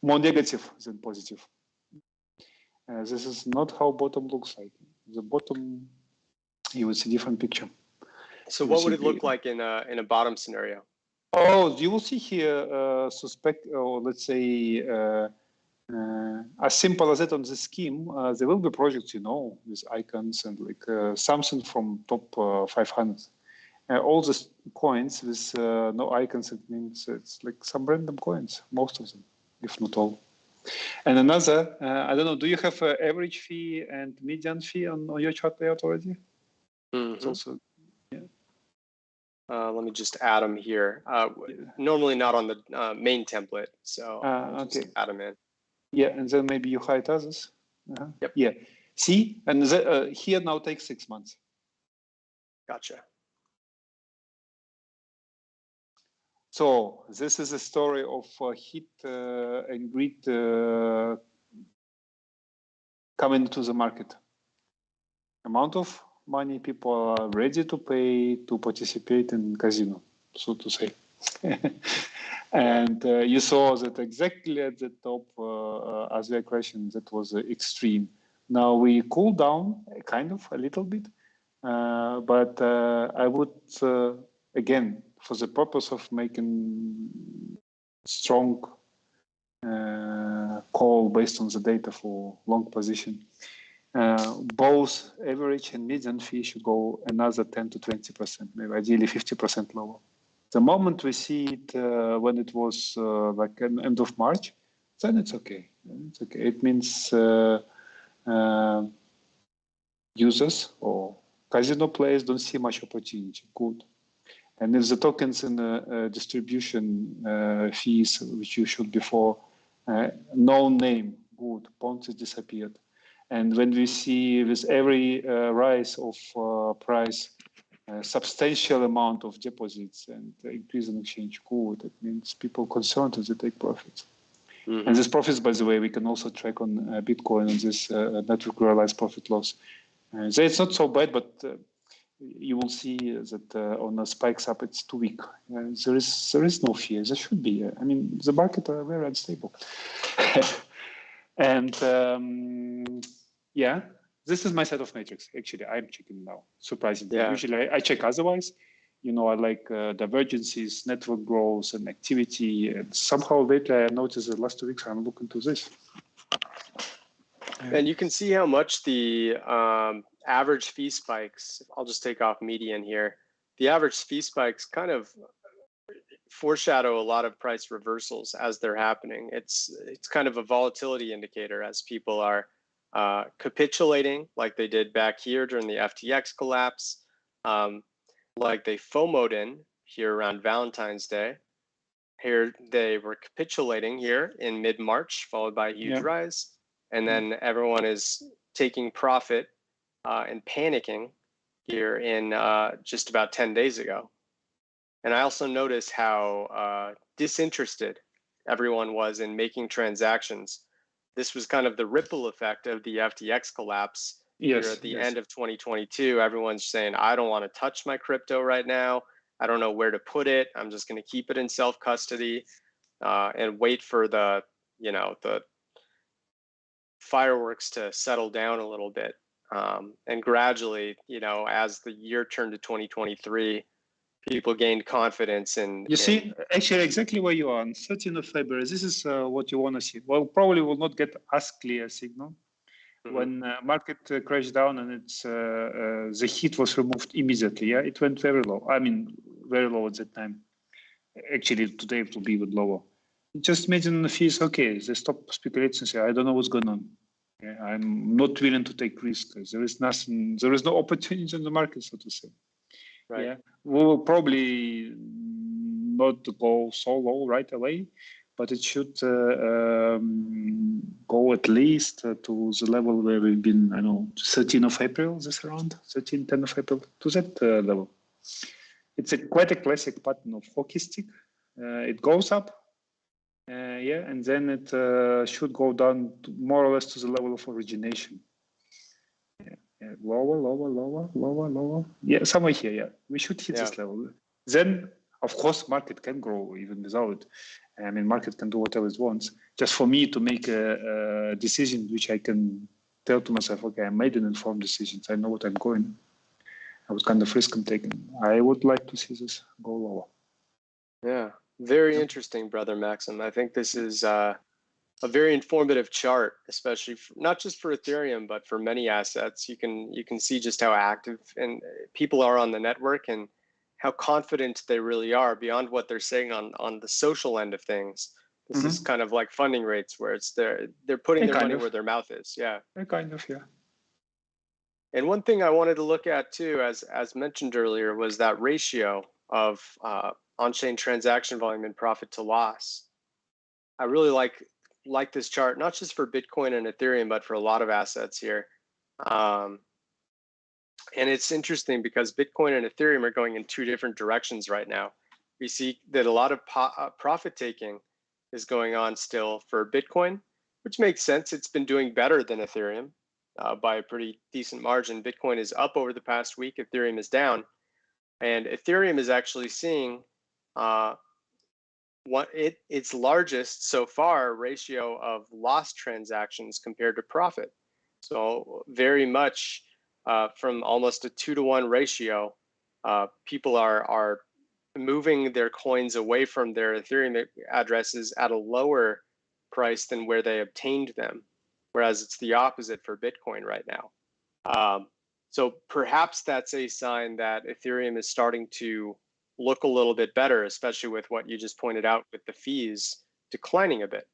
more negative than positive. This is not how bottom looks like. The bottom, you will see different picture. So what would it look like in a bottom scenario? Oh, you will see here suspect, or let's say as simple as that on the scheme. There will be projects, with icons and like something from top 500. All the coins with no icons, it means it's like some random coins, most of them, if not all. And another, I don't know, do you have an average fee and median fee on your chart layout already? Mm-hmm. It's also, yeah. Let me just add them here. Normally not on the main template, so I'll just add them in. Yeah, and then maybe you hide others. Yep. Yeah. See, and here now takes 6 months. Gotcha. So this is a story of heat and greed coming to the market. Amount of money people are ready to pay to participate in casino, so to say. And you saw that exactly at the top, as the question, that was extreme. Now we cool down kind of a little bit, but I would, again, for the purpose of making strong call based on the data for long position, both average and median fee should go another 10 to 20%, maybe ideally 50% lower. The moment we see it when it was like an end of March, then it's okay. It's okay. It means users or casino players don't see much opportunity. Good. And if the tokens in the distribution fees, which you showed before, no name, good, Ponzi disappeared. And when we see with every rise of price, substantial amount of deposits and increase in exchange, good, it means people concerned as they take profits. Mm-hmm. And these profits, by the way, we can also track on Bitcoin on this network realized profit loss. So it's not so bad, but you will see that on the spikes up, it's too weak. There is no fear. There should be. I mean, the market are very unstable. And yeah, this is my set of metrics. Actually, I'm checking now, surprisingly. Yeah. Usually I check otherwise. I like divergences, network growth, and activity. And somehow lately I noticed the last 2 weeks I'm looking to this. And you can see how much the average fee spikes, I'll just take off median here. The average fee spikes kind of foreshadow a lot of price reversals as they're happening. It's kind of a volatility indicator as people are capitulating like they did back here during the FTX collapse, like they FOMO'd in here around Valentine's Day. here they were capitulating here in mid-March, followed by a huge rise. And then everyone is taking profit and panicking here in just about 10 days ago. And I also noticed how disinterested everyone was in making transactions. This was kind of the ripple effect of the FTX collapse here at the end of 2022. Everyone's saying, I don't want to touch my crypto right now. I don't know where to put it. I'm just going to keep it in self-custody and wait for the, the fireworks to settle down a little bit. And gradually, as the year turned to 2023, people gained confidence in. You see, actually, exactly where you are on 13th of February. This is what you want to see. Well, probably will not get as clear signal. When market crashed down and it's the heat was removed immediately. Yeah, it went very low. I mean, very low at that time. Actually, today it will be even lower. Just imagine the fees. Okay, they stop speculating and say, I don't know what's going on. Yeah, I'm not willing to take risks. There is nothing. There is no opportunity in the market, so to say. Right. Yeah, we will probably not go so low right away, but it should go at least to the level where we've been, 13th of April, this around 10th of April, to that level. It's quite a classic pattern of hockey stick. It goes up, and then it should go down to more or less to the level of origination. Lower. Yeah, somewhere here, yeah. We should hit this level. Then, of course, market can grow even without it. I mean, market can do whatever it wants. Just for me to make a decision, which I can tell to myself, okay, I made an informed decision. I know what I'm going. What kind of risk I'm taking. I would like to see this go lower. Yeah, very interesting, Brother Maxim. I think this is a very informative chart, especially not just for Ethereum, but for many assets. You can see just how active and people are on the network and how confident they really are beyond what they're saying on the social end of things. This is kind of like funding rates where it's they're putting their money where their mouth is. Yeah. Kind of, yeah. And one thing I wanted to look at too, as mentioned earlier, was that ratio of on-chain transaction volume and profit to loss. I really like this chart, not just for Bitcoin and Ethereum, but for a lot of assets here. And it's interesting because Bitcoin and Ethereum are going in two different directions right now. We see that a lot of profit taking is going on still for Bitcoin, which makes sense. It's been doing better than Ethereum by a pretty decent margin. Bitcoin is up over the past week. Ethereum is down. And Ethereum is actually seeing its largest so far ratio of lost transactions compared to profit. So very much from almost a 2-to-1 ratio, people are moving their coins away from their Ethereum addresses at a lower price than where they obtained them, whereas it's the opposite for Bitcoin right now. So perhaps that's a sign that Ethereum is starting to look a little bit better, especially with what you just pointed out with the fees declining a bit.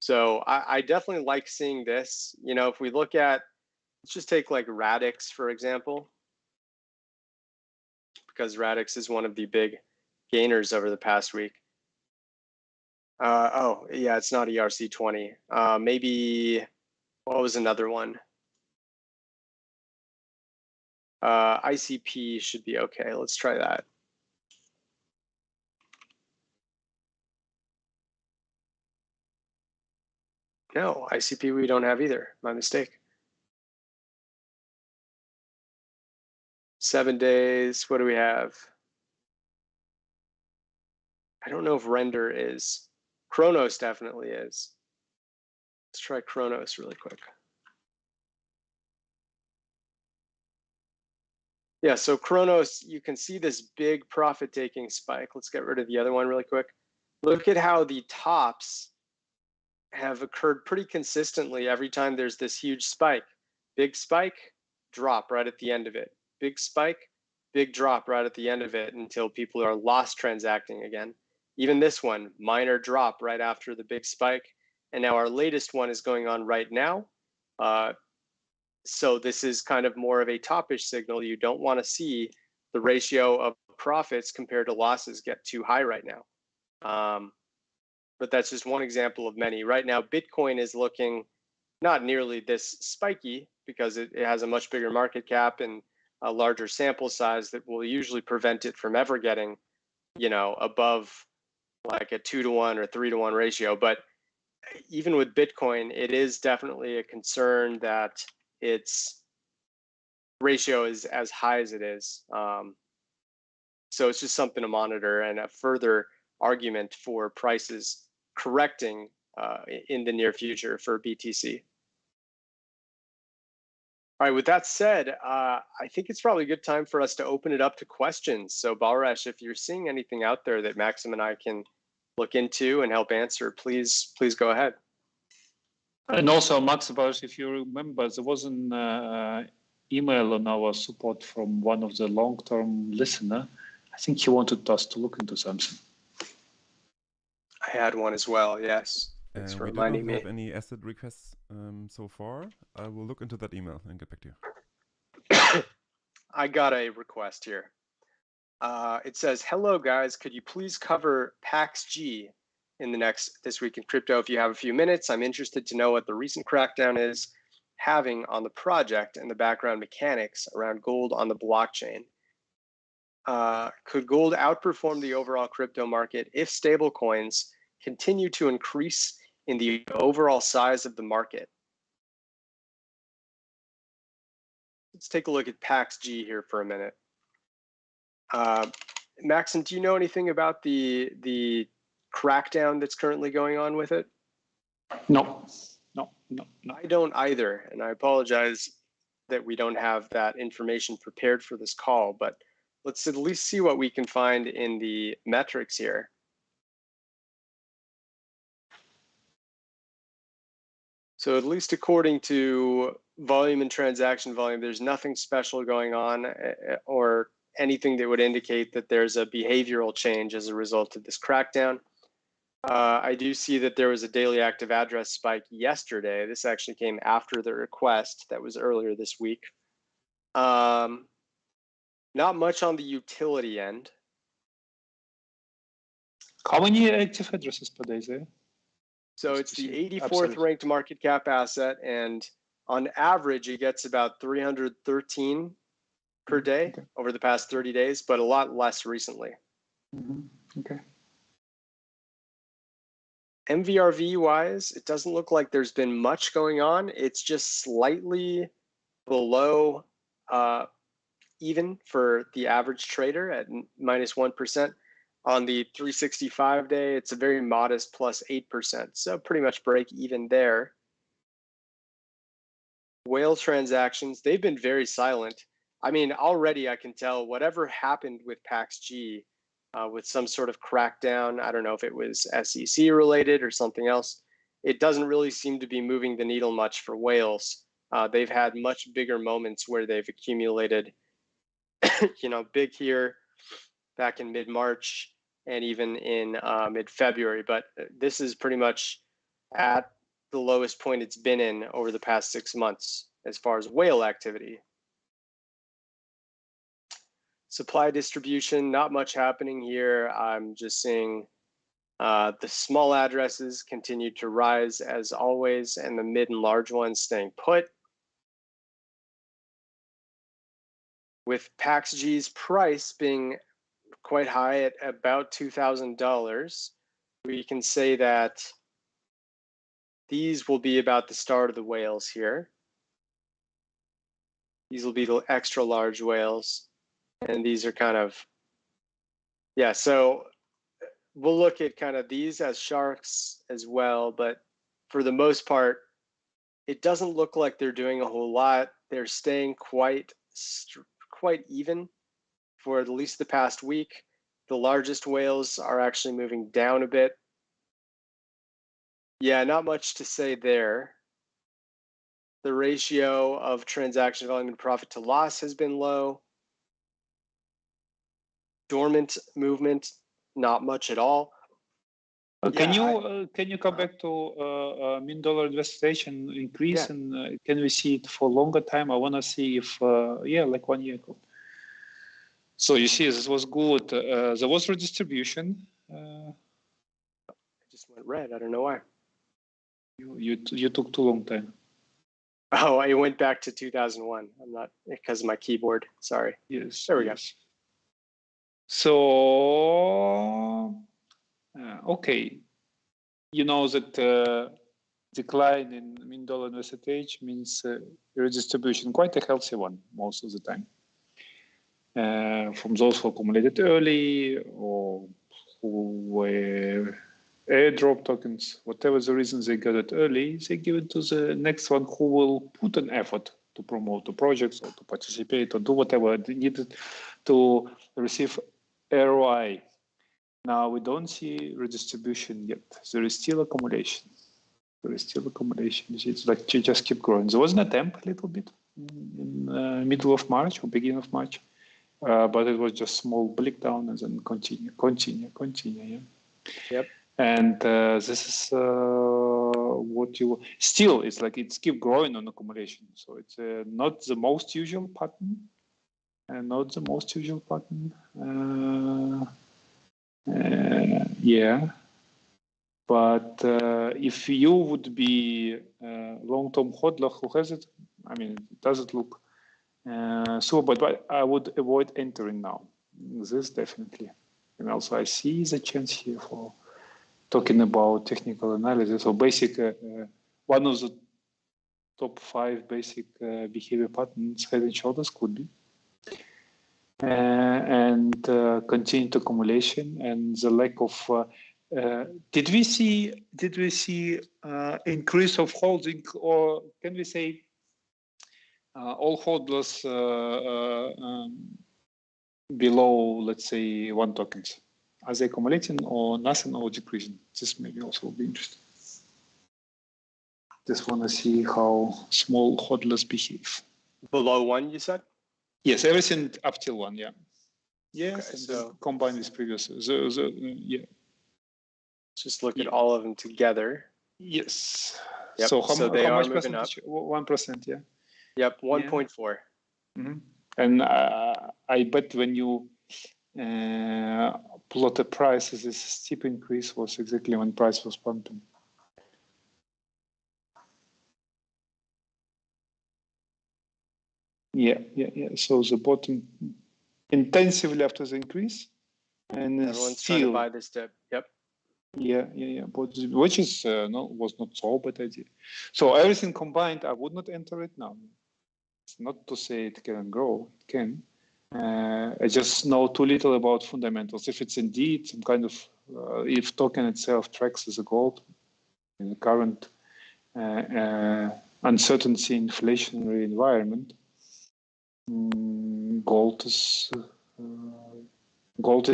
So I definitely like seeing this. If we look at, let's just take like Radix, for example, because Radix is one of the big gainers over the past week. Oh, yeah, it's not ERC20. Maybe, what was another one? ICP should be okay. Let's try that. No, ICP we don't have either. My mistake. 7 days. What do we have? I don't know if Render is. Chronos definitely is. Let's try Chronos really quick. Yeah, so Chronos, you can see this big profit-taking spike. Let's get rid of the other one really quick. Look at how the tops have occurred pretty consistently every time there's this huge spike. Big spike, drop right at the end of it. Big spike, big drop right at the end of it until people are lost transacting again. Even this one, minor drop right after the big spike. And now our latest one is going on right now. So this is kind of more of a topish signal. You don't want to see the ratio of profits compared to losses get too high right now. But that's just one example of many. Right now, Bitcoin is looking not nearly this spiky because it has a much bigger market cap and a larger sample size that will usually prevent it from ever getting, above like a 2-to-1 or 3-to-1 ratio. But even with Bitcoin, it is definitely a concern that its ratio is as high as it is. So it's just something to monitor and a further argument for prices correcting in the near future for BTC. All right, with that said, I think it's probably a good time for us to open it up to questions. So Balresh, if you're seeing anything out there that Maxim and I can look into and help answer, please go ahead. And also, Max, if you remember, there was an email on our support from one of the long-term listener. I think he wanted us to look into something. I had one as well, yes. Thanks for reminding me. We don't have any asset requests so far. I will look into that email and get back to you. I got a request here. It says, hello guys, could you please cover PAXG in this week in crypto if you have a few minutes? I'm interested to know what the recent crackdown is having on the project and the background mechanics around gold on the blockchain. Could gold outperform the overall crypto market if stable coins continue to increase in the overall size of the market? Let's take a look at PAXG here for a minute. Maxim, do you know anything about the crackdown that's currently going on with it? No. I don't either, and I apologize that we don't have that information prepared for this call, but let's at least see what we can find in the metrics here. So at least according to volume and transaction volume, there's nothing special going on or anything that would indicate that there's a behavioral change as a result of this crackdown. I do see that there was a daily active address spike yesterday. This actually came after the request that was earlier this week. Not much on the utility end. How many active addresses per day is there? So it's the 84th ranked market cap asset, and on average, it gets about 313 per day over the past 30 days, but a lot less recently. Okay. MVRV wise, it doesn't look like there's been much going on. It's just slightly below even for the average trader at -1%. On the 365 day, it's a very modest +8%. So pretty much break even there. Whale transactions, they've been very silent. I mean, already I can tell whatever happened with PAXG, with some sort of crackdown, I don't know if it was SEC related or something else, it doesn't really seem to be moving the needle much for whales. They've had much bigger moments where they've accumulated, big here back in mid-March and even in mid-February. But this is pretty much at the lowest point it's been in over the past 6 months as far as whale activity. Supply distribution, not much happening here. I'm just seeing the small addresses continue to rise as always, and the mid and large ones staying put. With PAXG's price being quite high at about $2,000, we can say that these will be about the start of the whales here. These will be the extra large whales. And these are kind of, yeah, so we'll look at kind of these as sharks as well. But for the most part, it doesn't look like they're doing a whole lot. They're staying quite even for at least the past week. The largest whales are actually moving down a bit. Yeah, not much to say there. The ratio of transaction volume and profit to loss has been low. Dormant movement, not much at all. Can you come back to mean dollar investigation increase, and can we see it for longer time? I want to see if like 1 year ago. So you see, this was good. There was redistribution. just went red. I don't know why. You took too long time. Oh, I went back to 2001. I'm not, because of my keyboard. Sorry. Yes. There we go. So, okay. You know that decline in mean dollar invested age means redistribution, quite a healthy one most of the time. From those who accumulated early or who were airdrop tokens, whatever the reason they got it early, they give it to the next one who will put an effort to promote the projects or to participate or do whatever they needed to receive ROI. Now we don't see redistribution yet. There is still accumulation. It's like you just keep growing. There was an attempt a little bit in middle of March or beginning of March, but it was just small blip down and then continue. Yeah. Yep. And this is what you still. It's like it's keep growing on accumulation. So it's not the most usual pattern, yeah. But if you would be a long-term hodler who has it, I mean, it doesn't look so, but I would avoid entering now. This definitely. And also I see the chance here for talking about technical analysis or basic, one of the top 5 basic behavior patterns, head and shoulders could be. And continued accumulation and the lack of did we see increase of holding, or can we say all hodlers below, let's say, 1 tokens? Are they accumulating or nothing or decreasing? This maybe also will be interesting. Just want to see how small hodlers behave. Below 1, you said? Yes, everything up till 1, yeah. Yes, Okay, and so then combined with previous. Yeah. Just look at all of them together. Yes. Yep. So how much moving up. 1%, yeah. Yep, 1.4. Yeah. Mm-hmm. And I bet when you plot the prices, this steep increase was exactly when price was pumping. Yeah. So the bottom intensively after the increase, and everyone's still trying to buy this dip. Yep. Yeah. But which is was not so bad idea. So everything combined, I would not enter it now. It's not to say it can grow. It can. I just know too little about fundamentals. If it's indeed some kind of, if token itself tracks as a gold in the current uncertainty inflationary environment, gold is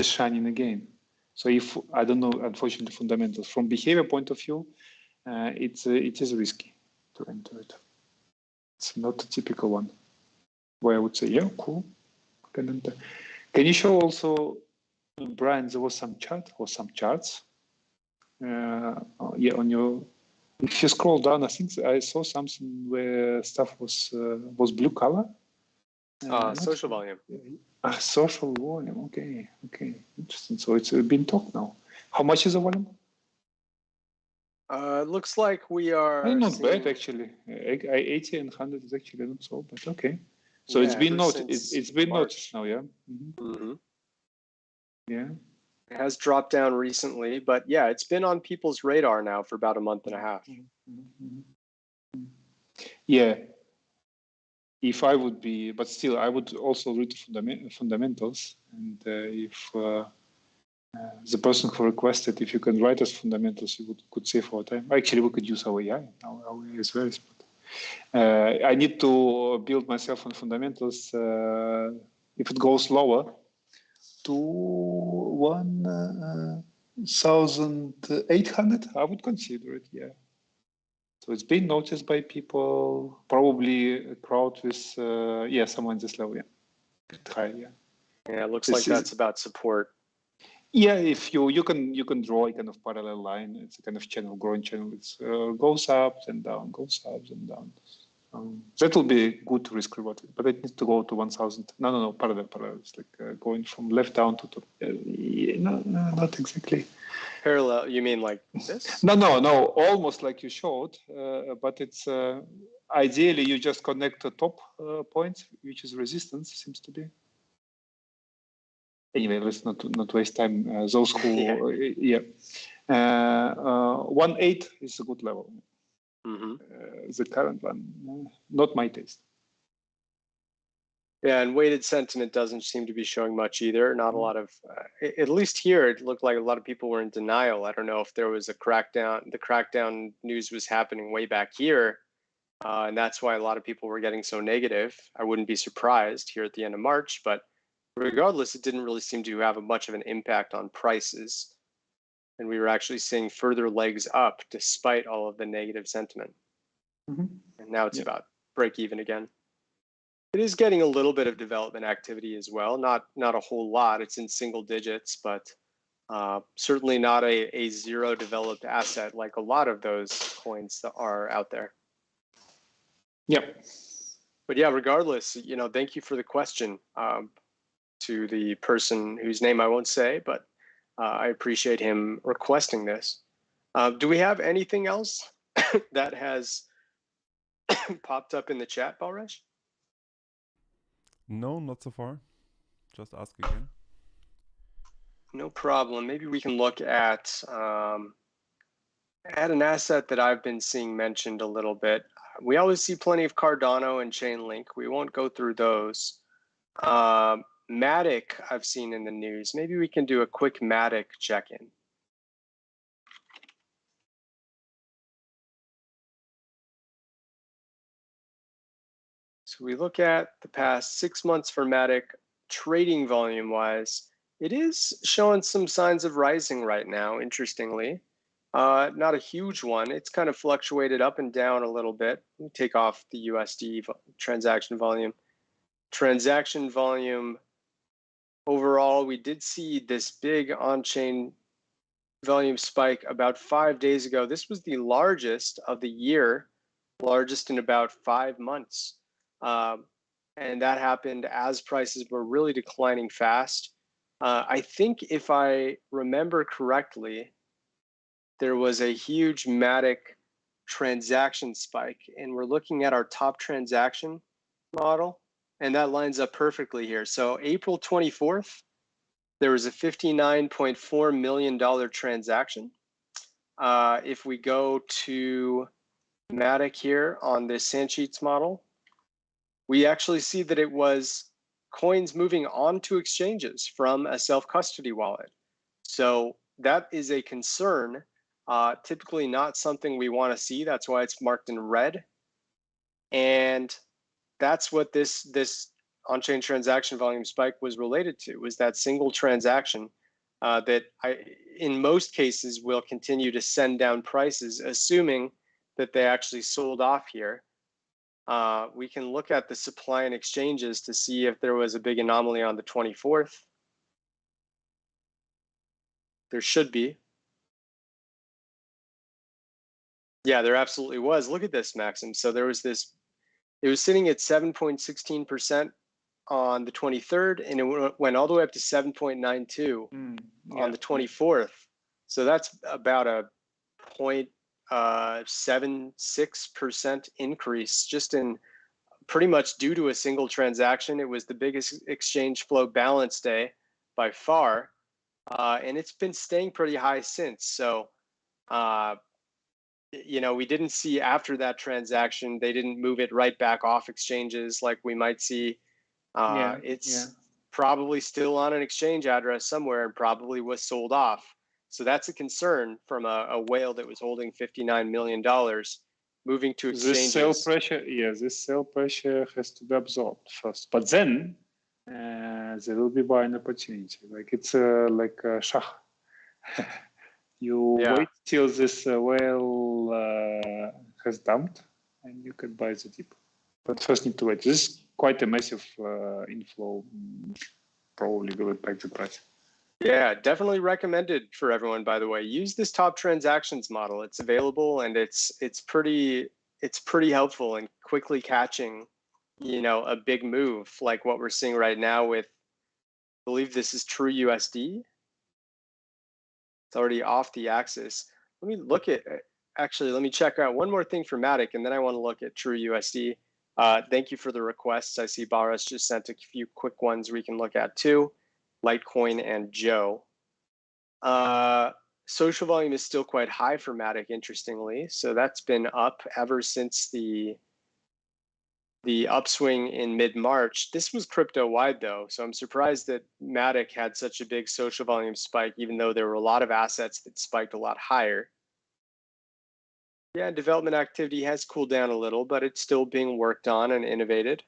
shining again. So if I don't know, unfortunately, fundamentals from behavior point of view, it is risky to enter it. It's not a typical one where I would say, yeah, cool, can enter. Can you show also, Brian? There was some chart or some charts. Yeah, on your. If you scroll down, I think I saw something where stuff was blue color. Social volume. Social volume. Okay, interesting. So it's been talked now. How much is the volume? It looks like we are not seeing... bad actually. 80 and 100 is actually not so bad. Okay, so yeah, it's been noticed. It's been noticed now, yeah. Mm-hmm. Yeah. It has dropped down recently, but yeah, it's been on people's radar now for about a month and a half. Yeah. If I would be, but still, I would also read the fundamentals. And if the person who requested, if you can write us fundamentals, you could save our time. Actually, we could use our AI. Our AI is very smart. I need to build myself on fundamentals. If it goes lower to 1,800, I would consider it. Yeah. So it's been noticed by people, probably a crowd with, someone this level, yeah. High, yeah. Yeah, it looks like that's about support. Yeah, if you can draw a kind of parallel line. It's a kind of channel, growing channel. It goes up and down, that will be good risk reward, but it needs to go to 1,000. No, parallel. It's like going from left down to top. No, not exactly. Parallel, you mean like this? No, almost like you showed, but it's ideally you just connect the top point, which is resistance, seems to be. Anyway, let's not waste time. Those who, yeah. 1.8 is a good level. The current one, not my taste. Yeah, and weighted sentiment doesn't seem to be showing much either. Not a lot of, at least here, it looked like a lot of people were in denial. I don't know if there was a crackdown. The crackdown news was happening way back here, and that's why a lot of people were getting so negative. I wouldn't be surprised here at the end of March, but regardless, it didn't really seem to have much of an impact on prices. And we were actually seeing further legs up despite all of the negative sentiment. And now it's about break even again. It is getting a little bit of development activity as well. Not a whole lot. It's in single digits, but certainly not a zero developed asset like a lot of those coins that are out there. Yep. But yeah, regardless, thank you for the question to the person whose name I won't say, but I appreciate him requesting this. Do we have anything else that has popped up in the chat, Balresh? No, not so far. Just ask again. No problem. Maybe we can look at an asset that I've been seeing mentioned a little bit. We always see plenty of Cardano and Chainlink. We won't go through those. MATIC I've seen in the news. Maybe we can do a quick MATIC check-in. So we look at the past 6 months for MATIC trading volume wise. It is showing some signs of rising right now, interestingly. Not a huge one. It's kind of fluctuated up and down a little bit. Let me take off the USD transaction volume. Transaction volume overall, we did see this big on-chain volume spike about 5 days ago. This was the largest of the year, largest in about 5 months. And that happened as prices were really declining fast. I think if I remember correctly, there was a huge MATIC transaction spike, and we're looking at our top transaction model, and that lines up perfectly here. So April 24th, there was a $59.4 million transaction. If we go to MATIC here on this Sandsheets model, we actually see that it was coins moving onto exchanges from a self-custody wallet. So that is a concern, typically not something we want to see. That's why it's marked in red. And that's what this on-chain transaction volume spike was related to, was that single transaction that in most cases will continue to send down prices, assuming that they actually sold off here. We can look at the supply and exchanges to see if there was a big anomaly on the 24th. There should be. Yeah, there absolutely was. Look at this, Maxim. So there was this, it was sitting at 7.16% on the 23rd, and it went all the way up to 7.92 on the 24th. So that's about a 0.76% increase just in pretty much due to a single transaction. It was the biggest exchange flow balance day by far, and it's been staying pretty high since. So, we didn't see after that transaction, they didn't move it right back off exchanges like we might see. It's probably still on an exchange address somewhere and probably was sold off. So that's a concern from a whale that was holding $59 million moving to exchanges. This sell pressure has to be absorbed first, but then there will be buying opportunity. Like it's like a shah. You wait till this whale has dumped, and you can buy the dip. But first, need to wait. This is quite a massive inflow. Probably will impact the price. Yeah, definitely recommended for everyone, by the way. Use this top transactions model. It's available, and it's pretty helpful in quickly catching, a big move like what we're seeing right now with, I believe this is True USD. It's already off the axis. Let me look at, actually, let me check out one more thing for MATIC, and then I want to look at True USD. Thank you for the requests. I see Baras just sent a few quick ones we can look at too. Litecoin and Joe. Social volume is still quite high for MATIC, interestingly. So that's been up ever since the upswing in mid-March. This was crypto-wide though, so I'm surprised that MATIC had such a big social volume spike, even though there were a lot of assets that spiked a lot higher. Yeah, development activity has cooled down a little, but it's still being worked on and innovated.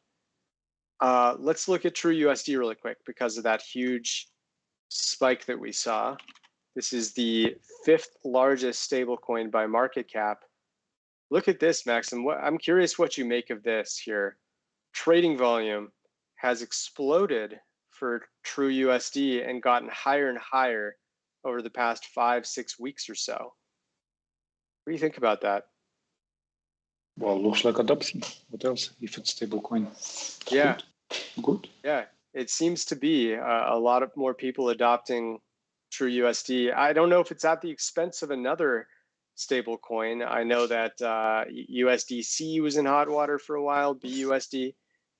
Let's look at True USD really quick because of that huge spike that we saw. This is the 5th largest stablecoin by market cap. Look at this, Maxim. I'm curious what you make of this here. Trading volume has exploded for True USD and gotten higher and higher over the past 5-6 weeks or so. What do you think about that? Well, looks like adoption. What else if it's stablecoin? Yeah. Good. Yeah, it seems to be a lot of more people adopting True USD. I don't know if it's at the expense of another stable coin. I know that USDC was in hot water for a while, BUSD,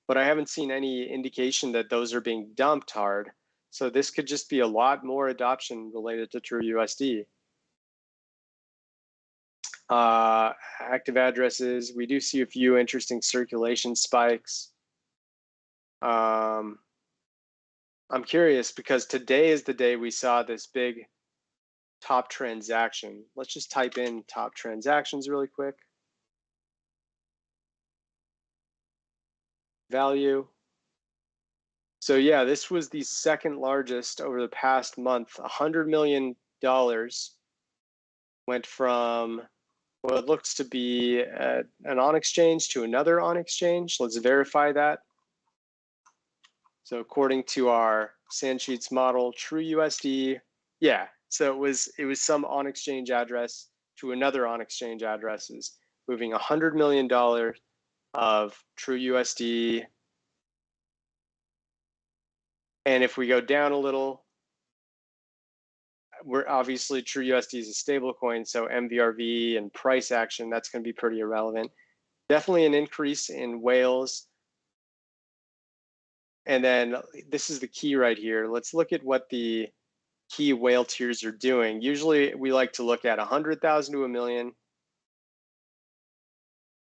but I haven't seen any indication that those are being dumped hard. So this could just be a lot more adoption related to True USD. Active addresses, we do see a few interesting circulation spikes. I'm curious because today is the day we saw this big top transaction. Let's just type in top transactions really quick. Value. So yeah, this was the second largest over the past month. $100 million went from what looks to be an on-exchange to another on-exchange. Let's verify that. So according to our Sandsheets model, True USD, yeah. So it was some on-exchange address to another on-exchange addresses, moving $100 million of True USD. And if we go down a little, we're obviously True USD is a stable coin, so MVRV and price action, that's going to be pretty irrelevant. Definitely an increase in whales. And then this is the key right here. Let's look at what the key whale tiers are doing. Usually we like to look at 100,000 to a million,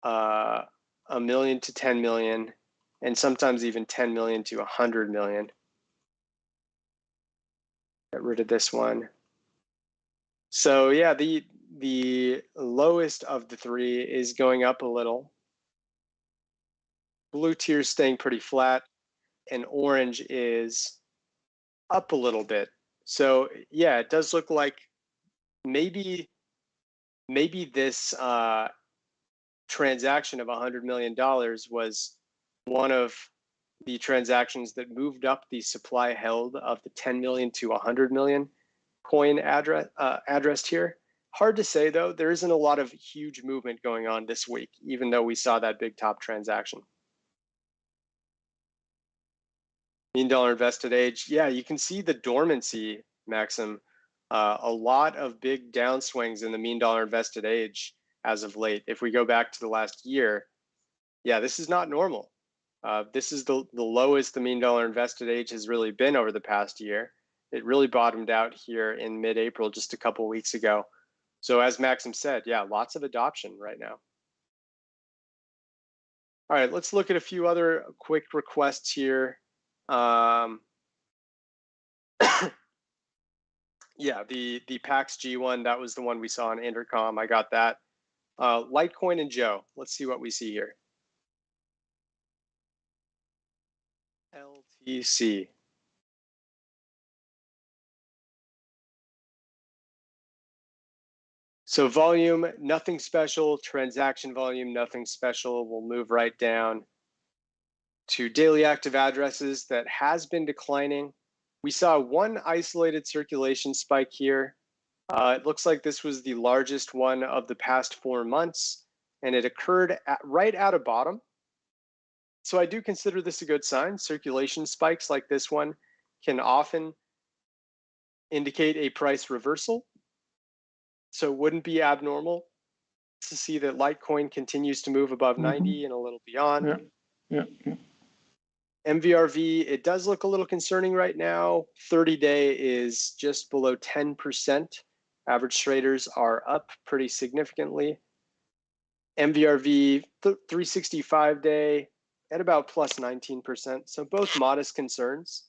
1 million to 10 million, and sometimes even 10 million to 100 million. Get rid of this one. So yeah, the lowest of the three is going up a little. Blue tier is staying pretty flat, and orange is up a little bit. So yeah, it does look like maybe this transaction of $100 million was one of the transactions that moved up the supply held of the 10 million to 100 million coin addressed here. Hard to say though, there isn't a lot of huge movement going on this week, even though we saw that big top transaction. Mean dollar invested age, yeah, you can see the dormancy, Maxim. A lot of big downswings in the mean dollar invested age as of late. If we go back to the last year, yeah, this is not normal. This is the lowest the mean dollar invested age has really been over the past year. It really bottomed out here in mid-April, just a couple weeks ago. So as Maxim said, yeah, lots of adoption right now. All right, let's look at a few other quick requests here. Yeah, the PAXG one, that was the one we saw on Intercom. I got that. Litecoin and Joe. Let's see what we see here. LTC. So volume, nothing special. Transaction volume, nothing special. We'll move right down to daily active addresses that has been declining. We saw one isolated circulation spike here. It looks like this was the largest one of the past 4 months, and it occurred right at a bottom. So I do consider this a good sign. Circulation spikes like this one can often indicate a price reversal. So it wouldn't be abnormal to see that Litecoin continues to move above 90 and a little beyond. Yeah. MVRV, it does look a little concerning right now. 30-day is just below 10%. Average traders are up pretty significantly. MVRV 365-day at about plus 19%. So both modest concerns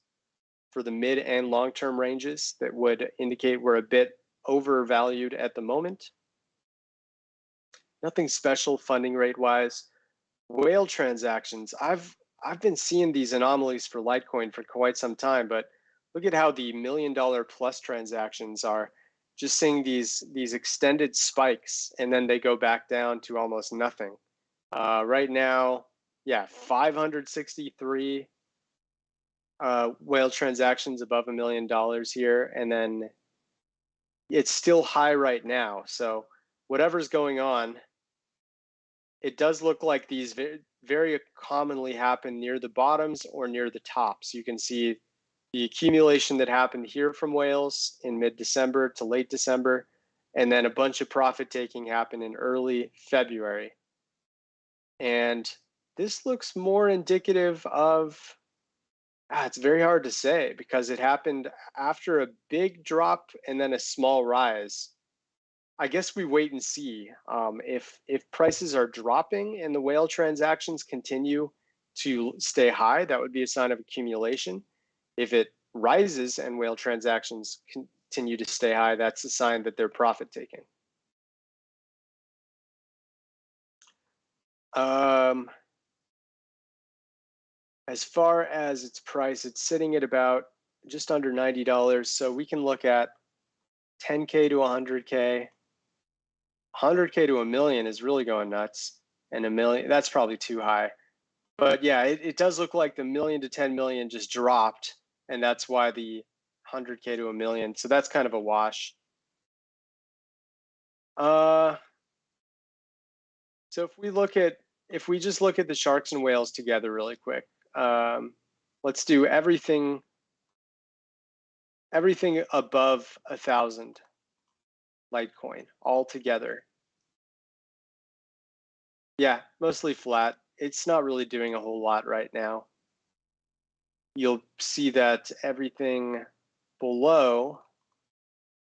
for the mid and long-term ranges that would indicate we're a bit overvalued at the moment. Nothing special funding rate wise. Whale transactions, I've been seeing these anomalies for Litecoin for quite some time, but look at how the $1 million plus transactions are just seeing these extended spikes, and then they go back down to almost nothing. Right now, yeah, 563 whale transactions above $1 million here, and then it's still high right now. So whatever's going on, it does look like these very commonly happen near the bottoms or near the tops. You can see the accumulation that happened here from whales in mid-December to late December, and then a bunch of profit taking happened in early February. And this looks more indicative of, it's very hard to say because it happened after a big drop and then a small rise. I guess we wait and see. If prices are dropping and the whale transactions continue to stay high, that would be a sign of accumulation. If it rises and whale transactions continue to stay high, that's a sign that they're profit taking. As far as its price, it's sitting at about just under $90. So we can look at 10K to 100K. 100K to a million is really going nuts. And a million, that's probably too high. But yeah, it does look like the million to 10 million just dropped. And that's why the 100K to a million. So that's kind of a wash. So if we just look at the sharks and whales together really quick, let's do everything above 1,000 Litecoin all together. Yeah, mostly flat. It's not really doing a whole lot right now. You'll see that everything below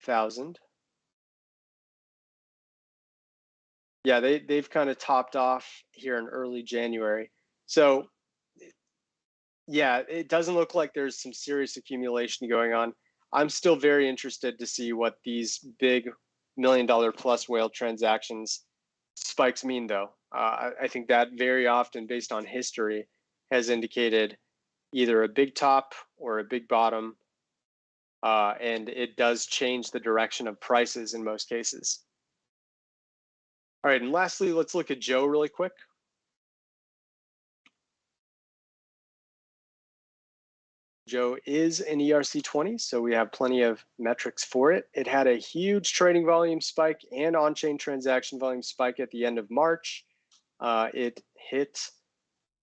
1,000, yeah, they've kind of topped off here in early January. So yeah, it doesn't look like there's some serious accumulation going on. I'm still very interested to see what these big $1 million plus whale transactions spikes mean, though. I think that very often, based on history, has indicated either a big top or a big bottom, and it does change the direction of prices in most cases. All right, and lastly, let's look at Joe really quick. Joe is an ERC20, so we have plenty of metrics for it. It had a huge trading volume spike and on-chain transaction volume spike at the end of March. It hit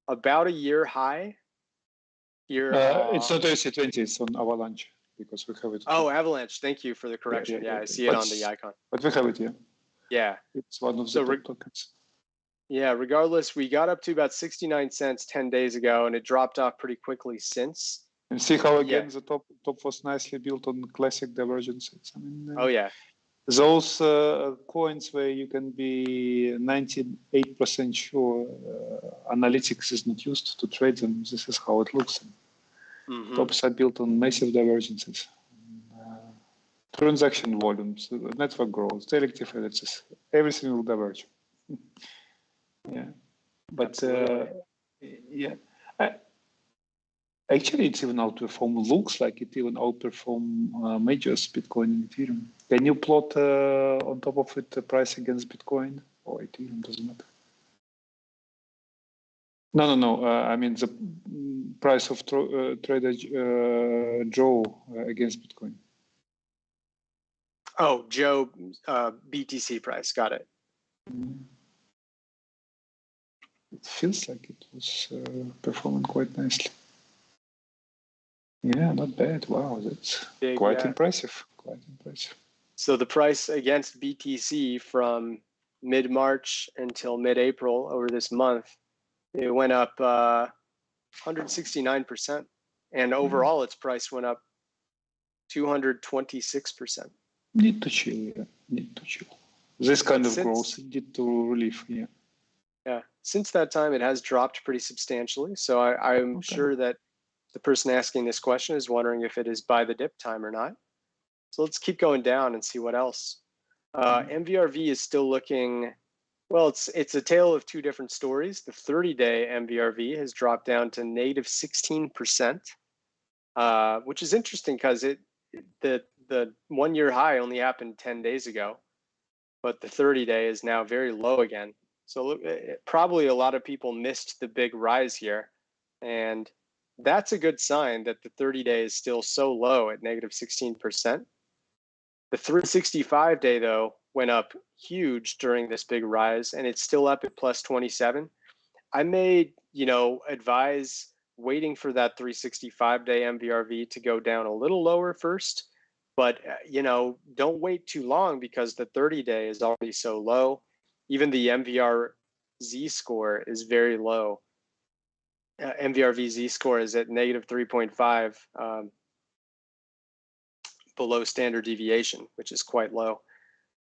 about a year high here. It's not ERC20, it's on Avalanche because we have it. Oh, Avalanche, thank you for the correction. Yeah, I see it on the icon. But we have it here. Yeah. It's one of the top tokens. Yeah, regardless, we got up to about 69 cents 10 days ago, and it dropped off pretty quickly since. And see how again the top was nicely built on classic divergences. I mean, oh yeah, those coins where you can be 98% sure analytics is not used to trade them. This is how it looks. Tops are built on massive divergences, transaction volumes, network growth, selective indices. Everything will diverge. Yeah, but yeah. Actually, it's even outperform. Looks like it even outperform majors, Bitcoin and Ethereum. Can you plot on top of it the price against Bitcoin or Ethereum? Doesn't matter. No. I mean the price of trader Joe against Bitcoin. Oh, Joe, BTC price. Got it. It feels like it was performing quite nicely. Yeah, not bad. Wow, that's quite impressive. Quite impressive. So the price against BTC from mid-March until mid-April over this month, it went up 169%. And overall, its price went up 226%. Need to chill, yeah. Need to chill. This kind of growth need to relieve, yeah. Yeah, since that time, it has dropped pretty substantially. So I'm sure that the person asking this question is wondering if it is by the dip time or not. So let's keep going down and see what else. MVRV is still looking, well, it's a tale of two different stories. The 30-day MVRV has dropped down to negative 16%, which is interesting because the 1 year high only happened 10 days ago, but the 30-day is now very low again. So probably a lot of people missed the big rise here. And that's a good sign that the 30-day is still so low at negative 16%. The 365-day, though, went up huge during this big rise, and it's still up at plus 27. I may, advise waiting for that 365-day MVRV to go down a little lower first. But, don't wait too long because the 30-day is already so low. Even the MVRZ score is very low. MVRV-Z score is at negative 3.5. Below standard deviation, which is quite low.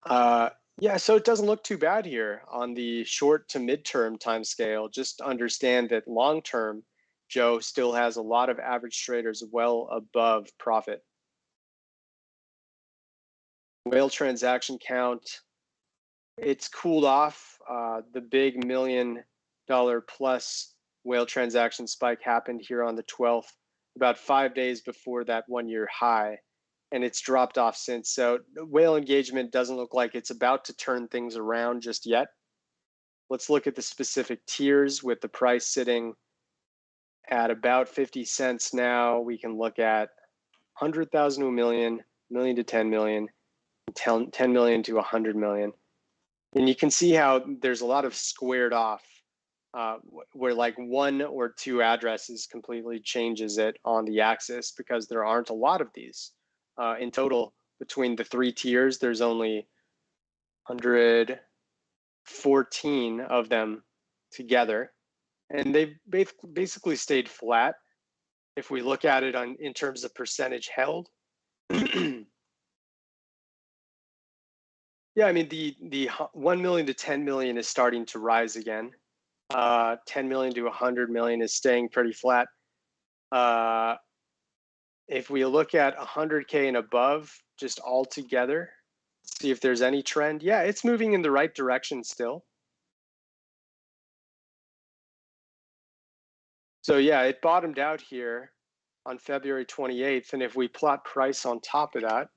Yeah, so it doesn't look too bad here on the short to midterm time scale. Just understand that long term, Joe still has a lot of average traders well above profit. Whale transaction count, it's cooled off. The big $1 million plus whale transaction spike happened here on the 12th, about 5 days before that 1 year high. And it's dropped off since. So whale engagement doesn't look like it's about to turn things around just yet. Let's look at the specific tiers with the price sitting at about 50 cents now. We can look at 100,000 to a million, million to 10 million, 10 million to 100 million. And you can see how there's a lot of squared off where like one or two addresses completely changes it on the axis because there aren't a lot of these. In total, between the three tiers, there's only 114 of them together. And they've basically stayed flat. If we look at it in terms of percentage held. Yeah, I mean, the 1 million to 10 million is starting to rise again. 10 million to 100 million is staying pretty flat. If we look at 100K and above, just all together, see if there's any trend. Yeah, it's moving in the right direction still. So yeah, it bottomed out here on February 28th. And if we plot price on top of that,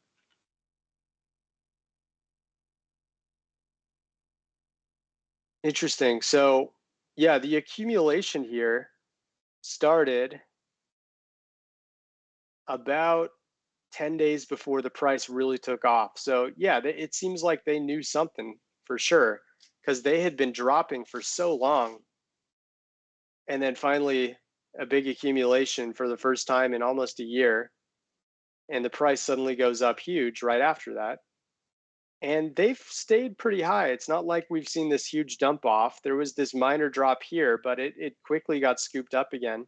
interesting. So yeah, the accumulation here started about 10 days before the price really took off. So yeah, it seems like they knew something for sure because they had been dropping for so long. And then finally a big accumulation for the first time in almost a year. And the price suddenly goes up huge right after that. And they've stayed pretty high. It's not like we've seen this huge dump off. There was this minor drop here, but it quickly got scooped up again.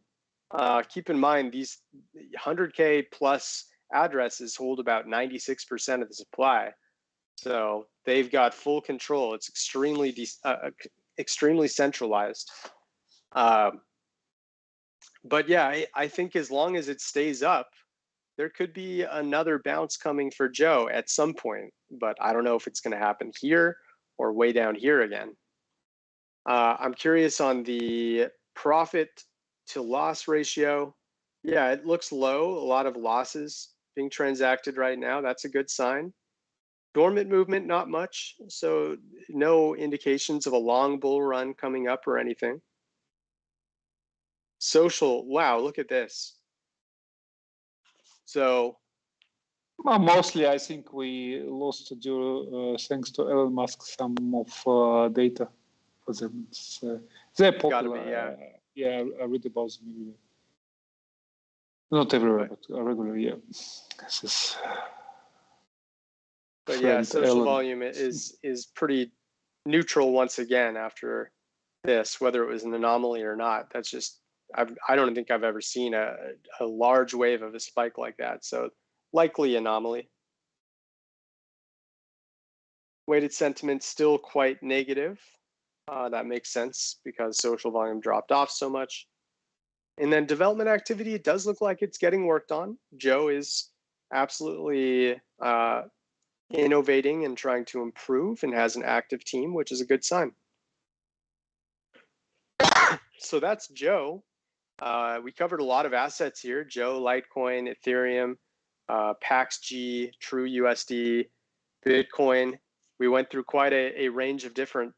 Keep in mind, these 100K plus addresses hold about 96% of the supply. So they've got full control. It's extremely centralized. But yeah, I think as long as it stays up, there could be another bounce coming for Joe at some point, but I don't know if it's going to happen here or way down here again. I'm curious on the profit to loss ratio. Yeah, it looks low. A lot of losses being transacted right now. That's a good sign. Dormant movement, not much. So no indications of a long bull run coming up or anything. Social, wow, look at this. So mostly, I think we lost thanks to Elon Musk some of data for them. They're popular. Gotta be, yeah. Yeah, I read about them. Not everywhere, but regularly, yeah. But yeah, Friend social Ellen. volume is pretty neutral once again after this, whether it was an anomaly or not. That's just, I don't think I've ever seen a large wave of a spike like that. So likely anomaly. Weighted sentiment still quite negative. That makes sense because social volume dropped off so much. And then development activity, it does look like it's getting worked on. Joe is absolutely innovating and trying to improve and has an active team, which is a good sign. So that's Joe. We covered a lot of assets here: Joe, Litecoin, Ethereum, PAXG, True USD, Bitcoin. We went through quite a range of different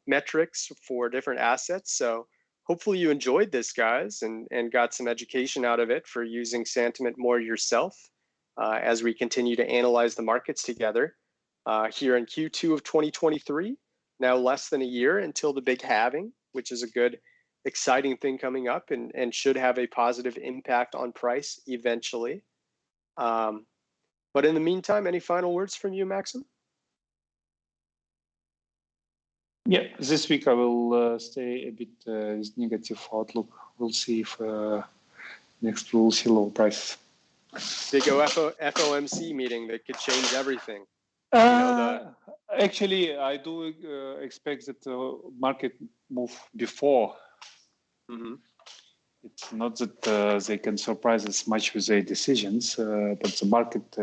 metrics for different assets. So hopefully you enjoyed this, guys, and got some education out of it for using Santiment more yourself as we continue to analyze the markets together here in Q2 of 2023. Now less than a year until the big halving, which is a good, exciting thing coming up and should have a positive impact on price eventually. But in the meantime, any final words from you, Maxim? Yeah, this week I will stay a bit with negative outlook. We'll see if next we'll see low prices. Big FOMC meeting that could change everything. Actually, I do expect that the market move before. Mm-hmm. It's not that they can surprise us much with their decisions, but the market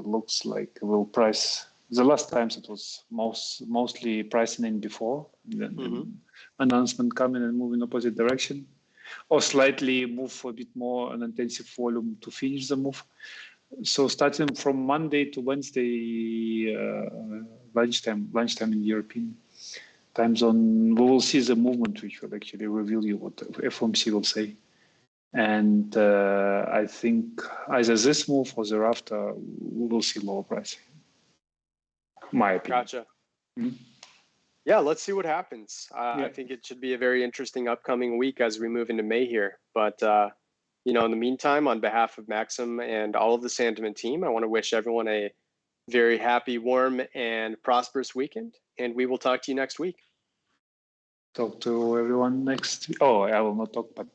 looks like will price. The last times it was mostly pricing in before, then announcement coming and move in opposite direction, or slightly move for a bit more an intensive volume to finish the move. So starting from Monday to Wednesday lunchtime in European time zone, we will see the movement, which will actually reveal you what FOMC will say. And I think either this move or thereafter, we will see lower pricing. My opinion. Gotcha. Mm-hmm. Yeah, let's see what happens. I think it should be a very interesting upcoming week as we move into May here. But, in the meantime, on behalf of Maxim and all of the Santiment team, I want to wish everyone a very happy, warm, and prosperous weekend. And we will talk to you next week. Talk to everyone next week. Oh, I will not talk, but...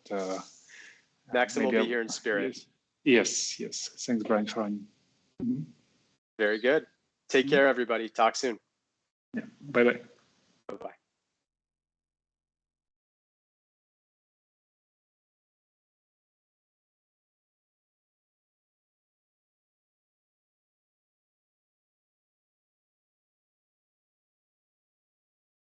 Maxim will be here in spirit. Yes. Thanks, Brian, for running. Mm-hmm. Very good. Take care, everybody. Talk soon. Yeah. Bye-bye. Bye-bye.